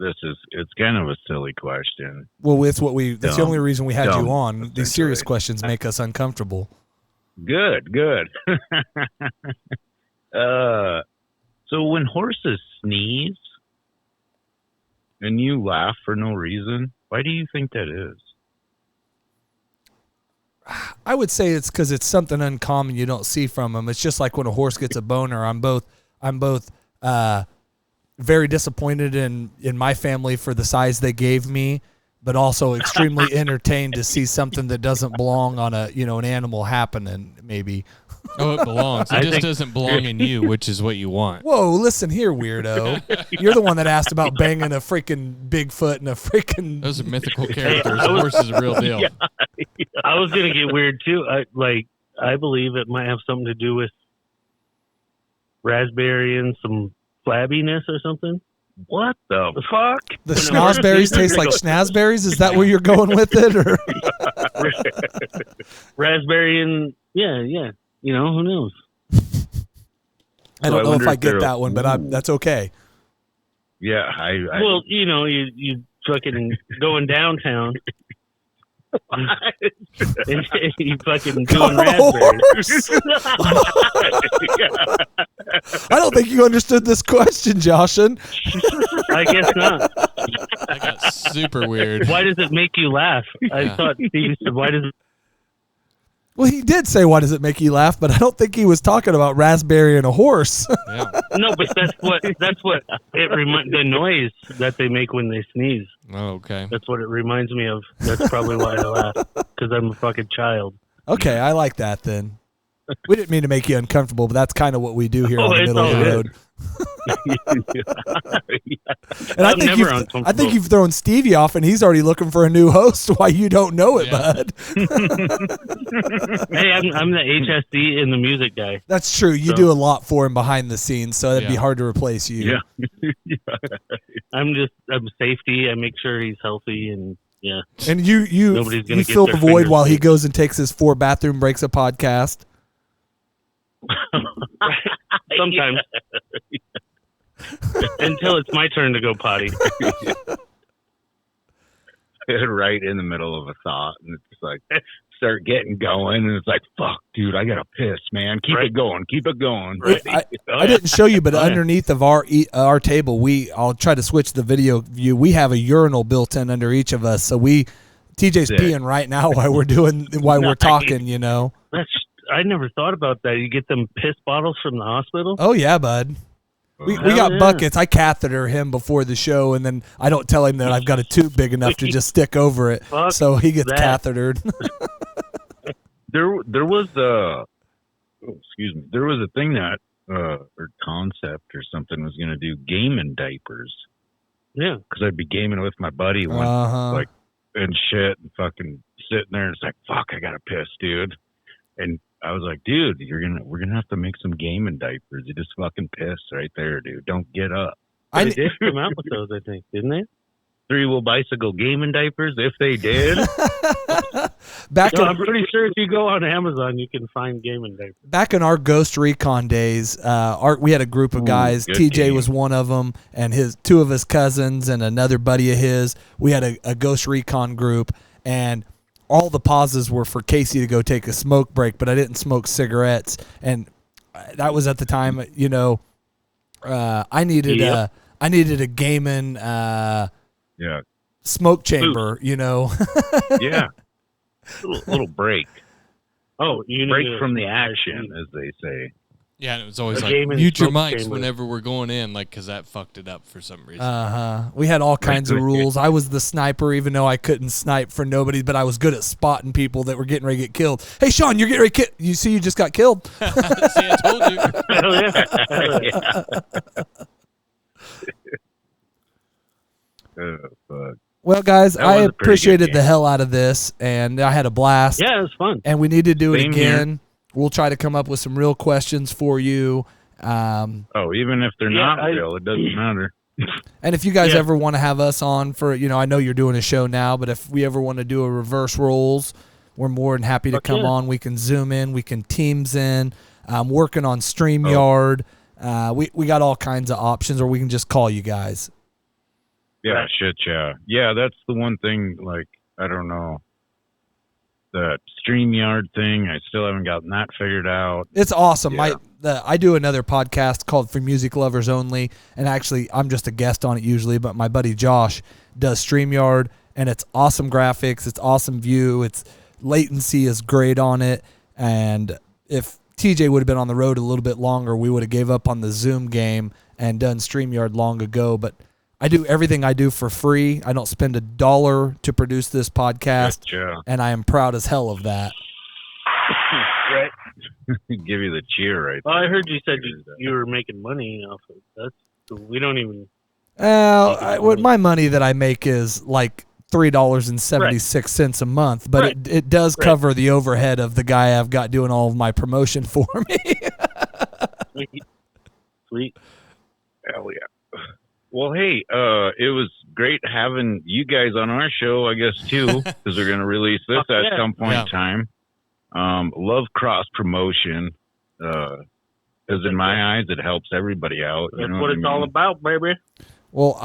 It's kind of a silly question. well, it's what that's the only reason we had you on. essentially. These serious questions make us uncomfortable. Good. So when horses sneeze and you laugh for no reason, why do you think that is? I would say it's because it's something uncommon you don't see from them. It's just like when a horse gets a boner. I'm both very disappointed in my family for the size they gave me, but also extremely entertained to see something that doesn't belong on a an animal happening. Maybe. Oh, it belongs. It just doesn't belong in you, which is what you want. Whoa, listen here, weirdo. You're the one that asked about banging a freaking Bigfoot and a freaking. Those are mythical characters. The horse is a real deal. I was gonna get weird too. I believe it might have something to do with raspberry and some flabbiness or something. What the Fuck. The schnozberries taste like schnozberries? Is that where you're going with it? Or? Raspberry and yeah. Who knows? I don't know if wonder I if get they're- that one, but that's okay. Yeah, I Well, you fucking going downtown. and you fucking doing raspberries. I don't think you understood this question, Joshin. I guess not. That got super weird. Why does it make you laugh? I Yeah. thought Stevie said, why does it? Well, he did say, "Why does it make you laugh?" But I don't think he was talking about raspberry and a horse. Yeah. No, but that's what it reminds, the noise that they make when they sneeze. Oh, okay. That's what it reminds me of. That's probably why I laugh, because I'm a fucking child. Okay, I like that then. We didn't mean to make you uncomfortable, but that's kind of what we do here on the it's middle of all the good. road. And I'm never I uncomfortable. think you've thrown Stevie off, and he's already looking for a new host. Why you don't know it, Yeah. bud? Hey, I'm the HSD and the music guy. That's true. You So- do a lot for him behind the scenes, so it'd be Yeah. hard to replace you. yeah. I'm safety. I make sure he's healthy, and yeah. And you Nobody's gonna get fill the their void fingers while he deep. goes and takes his 4 bathroom breaks a podcast. Sometimes. Until it's my turn to go potty. Right in the middle of a thought, and it's just like start getting going, and it's like, fuck, dude, I gotta piss, man. Keep Right. it going, keep it going. I didn't show you, but Oh, yeah. underneath of our table, I'll try to switch the video view. We have a urinal built in under each of us, so TJ's Sick. peeing right now while we're Nice. talking. I never thought about that. You get them piss bottles from the hospital? Oh yeah, bud. We Hell got yeah. buckets. I catheter him before the show, and then I don't tell him that I've got a tube big enough to just stick over it, Fuck so he gets that. cathetered. There was there was a thing that or concept or something was gonna do gaming diapers, Yeah. because I'd be gaming with my buddy one Uh-huh. and shit, and fucking sitting there, and it's like, fuck, I gotta piss, dude. And I was like, dude, we're gonna have to make some gaming diapers. You just fucking piss right there, dude. Don't get up. I They did come out with those, I think, didn't they? 3-wheel bicycle gaming diapers, if they did. back No, in I'm pretty sure if you go on Amazon, you can find gaming diapers. back in our Ghost Recon days, we had a group of Ooh, guys. good TJ game. was one of them, and two of his cousins and another buddy of his. We had a Ghost Recon group, and all the pauses were for Casey to go take a smoke break, but I didn't smoke cigarettes, and that was at the time. I needed Yep. a gaming Yeah, smoke chamber. yeah. little break. Oh, you need Break to- from the action, as they say. Yeah, and it was always A like, game and mute your smoke mics chamber. whenever we're going in, like, because that fucked it up for some reason. We had all kinds of Right. rules. I was the sniper, even though I couldn't snipe for nobody, but I was good at spotting people that were getting ready to get killed. Hey, Sean, you're getting ready to kill. You see, you just got killed. See, I told you. Hell yeah. Fuck. Well, guys, That I was a pretty good appreciated the game. hell out of this, and I had a blast. Yeah, it was fun. And we need to do it Same here. again. We'll try to come up with some real questions for you. Oh, even if they're Yeah, not real, it doesn't matter. And if you guys Yeah. ever want to have us on for, I know you're doing a show now, but if we ever want to do a reverse roles, we're more than happy to Fuck come yeah. on. We can Zoom in, we can Teams in. I'm working on StreamYard. We got all kinds of options, or we can just call you guys. Yeah, Right. shit, yeah. Yeah, that's the one thing, like, I don't know. The StreamYard thing, I still haven't gotten that figured out. It's awesome. Yeah. I do another podcast called For Music Lovers Only, and actually I'm just a guest on it usually, but my buddy Josh does StreamYard, and it's awesome graphics, it's awesome view, its latency is great on it, and if TJ would have been on the road a little bit longer, we would have gave up on the Zoom game and done StreamYard long ago, but I do everything I do for free. I don't spend $1 to produce this podcast, Gotcha. and I am proud as hell of that. Right. Give you the cheer right Well, there. I heard you said you were making money off of that. So we don't even. What my money that I make is like $3.76 a month, but Right. it does cover the overhead of the guy I've got doing all of my promotion for me. Sweet. Hell yeah. Well, hey, it was great having you guys on our show, I guess, too, because we're going to release this Fuck at yeah. some point Yeah. in time. Love cross promotion, because in my eyes, it helps everybody out. That's what it's all about, baby. Well,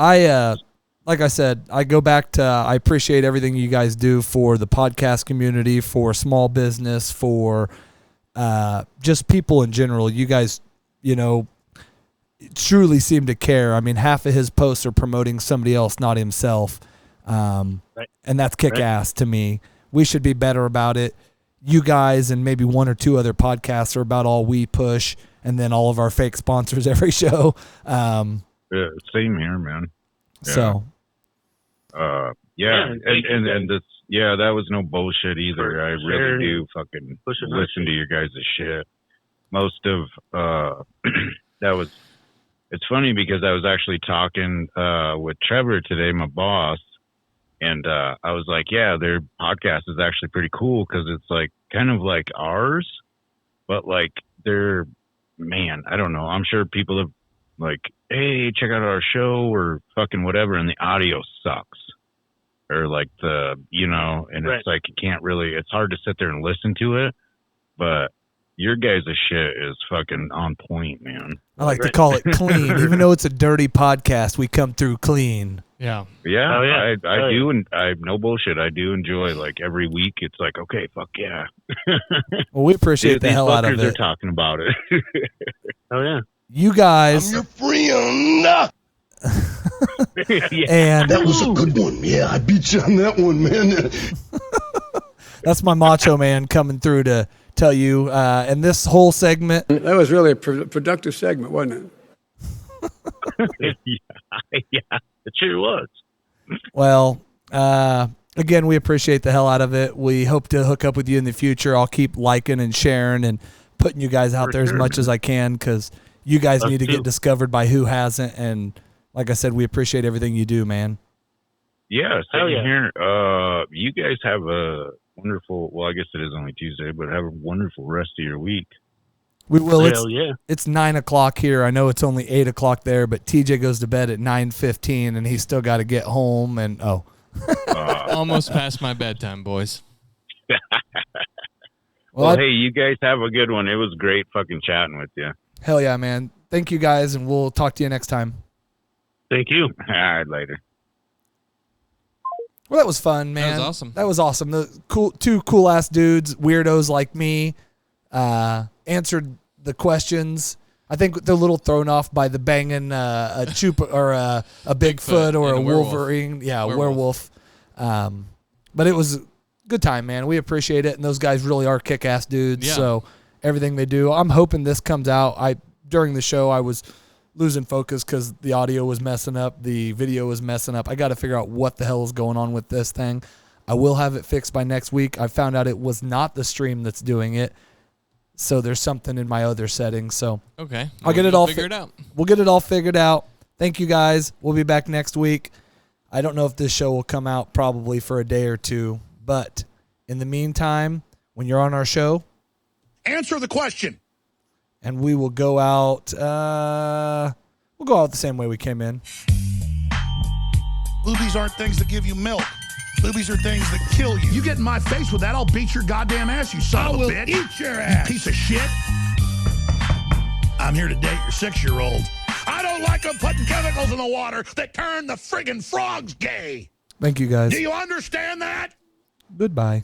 like I said, I go back to I appreciate everything you guys do for the podcast community, for small business, for just people in general. You guys, truly seem to care. I mean, half of his posts are promoting somebody else, not himself. And that's kick ass to me. We should be better about it. You guys and maybe one or two other podcasts are about all we push, and then all of our fake sponsors every show. Same here, man. So, and this, that was no bullshit either. I really do fucking Pushing listen to your guys' shit. Most of that was. It's funny because I was actually talking with Trevor today, my boss, and I was like, yeah, their podcast is actually pretty cool because it's like kind of like ours, but like they're, man, I don't know. I'm sure people have like, hey, check out our show or fucking whatever, and the audio sucks. Or like and it's like you can't really, it's hard to sit there and listen to it, but your guys' shit is fucking on point, man. I like to call it clean. Even though it's a dirty podcast, we come through clean. Yeah. Yeah, Oh, yeah. I do, and I no bullshit. I do enjoy like every week. It's like, okay, fuck yeah. Well, we appreciate the These hell out of fuckers are it. talking about it. Oh yeah. You guys, friend. and That was a good one. Yeah, I beat you on that one, man. that's my macho man coming through to tell you. And this whole segment, That was really a productive segment, wasn't it? Yeah, it sure was. well, again, we appreciate the hell out of it. We hope to hook up with you in the future. I'll keep liking and sharing and putting you guys out there as much as I can, because you guys need to get discovered by who hasn't. And like I said, we appreciate everything you do, man. Yeah, Hell same yeah. here. You guys have a wonderful, well, I guess it is only Tuesday, but have a wonderful rest of your week. We will. Hell yeah. It's 9:00 here. I know it's only 8:00 there, but TJ goes to bed at 9:15, and he's still got to get home. And Almost past my bedtime, boys. Well, hey, you guys have a good one. It was great fucking chatting with you. hell yeah, man! Thank you guys, and we'll talk to you next time. Thank you. All right, later. Well, that was fun, man. That was awesome. That was awesome. The two cool ass dudes, weirdos like me, answered the questions. I think they're a little thrown off by the banging a chupa or a Bigfoot or and a a werewolf. Wolverine. Yeah, Werewolf. werewolf. But it was a good time, man. We appreciate it, and those guys really are kick-ass dudes. Yeah. So everything they do, I'm hoping this comes out. During the show, I was losing focus because the audio was messing up, the video was messing up. I got to figure out what the hell is going on with this thing. I will have it fixed by next week. I found out it was not the stream that's doing it, so there's something in my other settings. So Okay. I'll get it all figured out. We'll get it all figured out. Thank you guys. We'll be back next week. I don't know if this show will come out probably for a day or two, but in the meantime, when you're on our show, Answer the question. and we will go out. We'll go out the same way we came in. Boobies aren't things that give you milk. Boobies are things that kill you. You get in my face with that, I'll beat your goddamn ass, you son of a bitch. Eat your ass. You piece of shit. I'm here to date your 6-year-old. I don't like them putting chemicals in the water that turn the friggin' frogs gay. Thank you guys. Do you understand that? Goodbye.